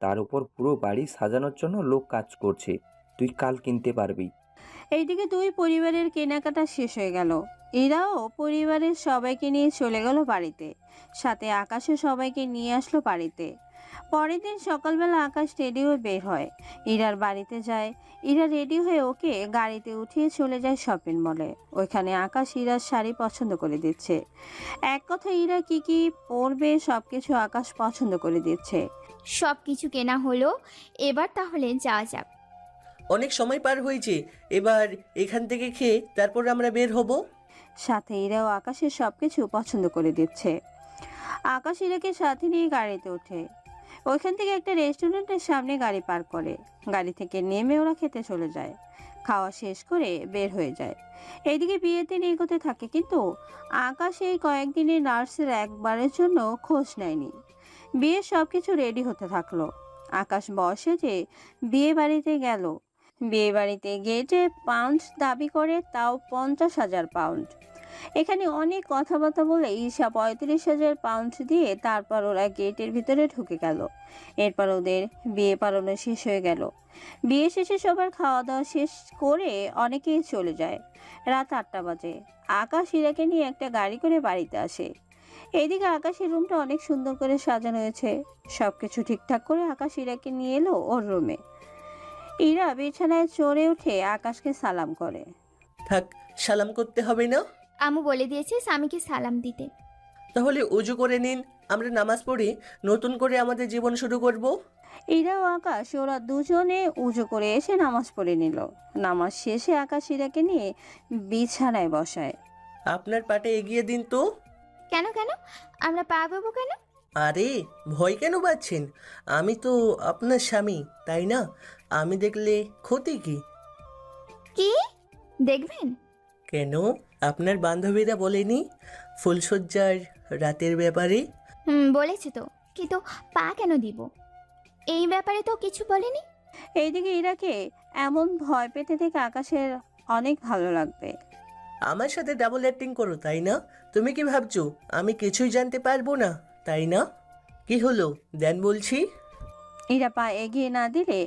তার উপর পুরো বাড়ি সাজানোর জন্য লোক কাজ করছে, তুই কাল কিনতে পারবি। এইদিকে দুই পরিবারের কেনাকাটা শেষ হয়ে গেল। এরাও পরিবারের সবাইকে নিয়ে চলে গেল বাড়িতে। সাথে আকাশও সবাইকে নিয়ে আসলো বাড়িতে। পরের দিন সকালবেলা আকাশ রেডি হয়ে বের হয়, ইরার বাড়িতে যায়। ইরা রেডি হয়ে ওকে গাড়িতে উঠিয়ে চলে যায় শপিং মলে। ওইখানে আকাশ ইরার শাড়ি পছন্দ করে দিচ্ছে। এক কথা ইরা কি কি পরবে সবকিছু আকাশ পছন্দ করে দিচ্ছে। সব কিছু কেনা হলো, এবার তাহলে যাওয়া যাক। অনেক সময় পার হয়েছে, এবার এখান থেকে খেয়ে তারপর আমরা বের হব। সাথে ইরাও আকাশের সবকিছু পছন্দ করে দিচ্ছে। আকাশ ইরাকে সাথে নিয়ে গাড়িতে ওঠে। ওইখান থেকে একটা রেস্টুরেন্টের সামনে গাড়ি পার্ক করে। গাড়ি থেকে নেমে ওরা খেতে চলে যায়। খাওয়া শেষ করে বের হয়ে যায়। এইদিকে বিয়েতে এগোতে থাকে, কিন্তু আকাশ এই কয়েকদিনে নার্সের একবারের জন্য খোঁজ নেয়নি। বিয়ের সব কিছু রেডি হতে থাকলো। আকাশ বসে যে বিয়ে বাড়িতে গেল। বিয়ে বাড়িতে গেটে পাউন্ড দাবি করে, তাও 50,000 পাউন্ড। এখানে অনেক কথাবার্তা বলে ঈশা 35,000 পাউন্ড দিয়ে তারপর ওরা গেটের ভিতরে ঢুকে গেল। এরপর ওদের বিয়ে পালনো শেষ হয়ে গেল। বিয়ে শেষে সবার খাওয়া দাওয়া শেষ করে অনেকেই চলে যায়। রাত 8টা বাজে। আকাশ ইরাকে নিয়ে একটা গাড়ি করে বাড়িতে আসে। এইদিকে আকাশের রুমটা অনেক সুন্দর করে সাজানো হয়েছে। সবকিছু ঠিকঠাক করে আকাশ ইরাকে নিয়ে এলো ওর রুমে। ইরা বিছানায় চড়ে উঠে আকাশকে সালাম করে। থাক, সালাম করতে হবে না। আম্মু বলে দিয়েছে স্বামীকে সালাম দিতে। তাহলে উজু করে নিন, আমরা নামাজ পড়ে নতুন করে আমাদের জীবন শুরু করব। ইরা ও আকাশ ওরা দুজনে উজু করে এসে নামাজ পড়ে নিল। নামাজ শেষে আকাশ ইরাকে নিয়ে বিছানায় বসায়। আপনার পাটে এগিয়ে দিন তো। কেন কেন আমরা পা দেবো কেন? আরে ভয় কেন পাচ্ছেন? আমি তো আপনার স্বামী, তাই না? আমি দেখলে ক্ষতি কি? কি দেখবেন? কেন, আপনার বান্ধবীরা বলেনি ফুলসজ্জার রাতের ব্যাপারে? বলেছে তো, কিন্তু পা কেন দিব এই ব্যাপারে তো কিছু বলেনি। এইদিকে ইরাকে এমন ভয় পেতে দেখে আকাশের অনেক ভালো লাগবে। আমার সাথে ডাবল অ্যাক্টিং করো, তাই না? তুমি কি ভাবছো আমি কিছুই জানতে পারবো না, তাই না? কি হলো, দেন বলছি। ইরা পা এগিয়ে না দিলে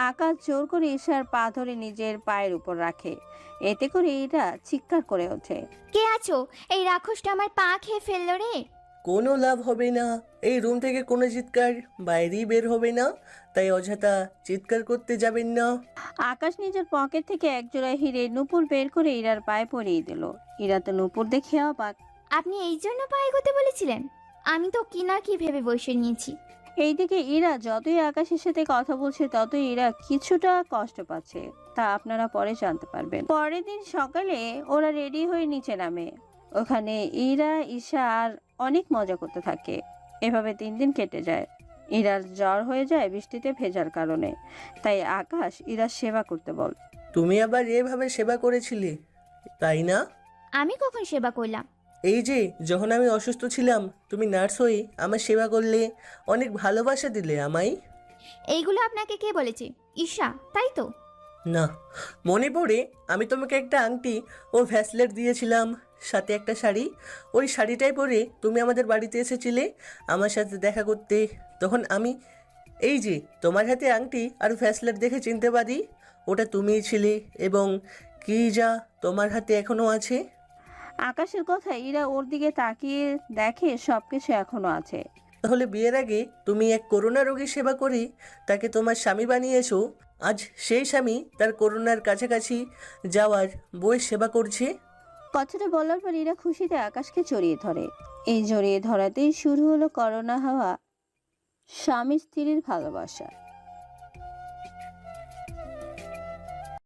আকাশ জোর করে ঈশার পা ধরে নিজের পায়ের উপর রাখে। এতে করে ইরা চিৎকার করে ওঠে। কে আছো? এই রাক্ষসটা আমার পা খেয়ে ফেললো রে। কোনো লাভ হবে না, এই রুম থেকে কোনো চিৎকার বাইরেই বের হবে না, তাই অযথা চিৎকার করতে যাবেন না। আকাশ নিজের পকেট থেকে একজোড়া হিরে নূপুর বের করে ইরার পায়ে পরিয়ে দিল। ইরা তো নূপুর দেখে অবাক। আপনি এই জন্য পা এগোতে বলেছিলেন? আমি তো কি না কি ভেবে বসে নিয়েছি। এইদিকে ইরা যতই আকাশের সাথে কথা বলছে ততই ইরা কিছুটা কষ্ট পাচ্ছে, তা আপনারা পরে জানতে পারবেন। পরের দিন সকালে ওরা রেডি হয়ে নিচে নামে। ওখানে ইরা ঈশা আর অনেক মজা করতে থাকে। এভাবে 3 দিন কেটে যায়। ইরার জ্বর হয়ে যায় বৃষ্টিতে ভেজার কারণে, তাই আকাশ ইরার সেবা করতে বল। তুমি আবার এভাবে সেবা করেছিলে, তাই না? আমি কখন সেবা করলাম? এই যে যখন আমি অসুস্থ ছিলাম তুমি নার্স হয়ে আমার সেবা করলে, অনেক ভালোবাসা দিলে আমায়। এইগুলো আপনাকে কে বলেছে? ঈশা, তাই তো? না, মনে পড়ে আমি তোমাকে একটা আংটি ও ভ্যাসলেট দিয়েছিলাম, সাথে একটা শাড়ি। ওই শাড়িটাই পরে তুমি আমাদের বাড়িতে এসেছিলে আমার সাথে দেখা করতে। তখন আমি এই যে তোমার হাতে আংটি আর ভ্যাসলেট দেখে চিনতে পারি ওটা তুমিই ছিলে, এবং কি যা তোমার হাতে এখনো আছে। আকাশের কথা ইরা ওর দিকে তাকিয়ে দেখে সবকিছু এখনো আছে। তাহলে বিয়ের আগে তুমি এক করোনা রোগীর সেবা করে তাকে তোমার স্বামী বানিয়েছো, আজ সেই স্বামী তার করোনার কাছাকাছি যাওয়ার বউয়ের সেবা করছে। কথাটা বলার পর ইরা খুশিতে আকাশকে জড়িয়ে ধরে। এই জড়িয়ে ধরাতেই শুরু হলো করোনা হওয়া স্বামী স্ত্রীর ভালোবাসা।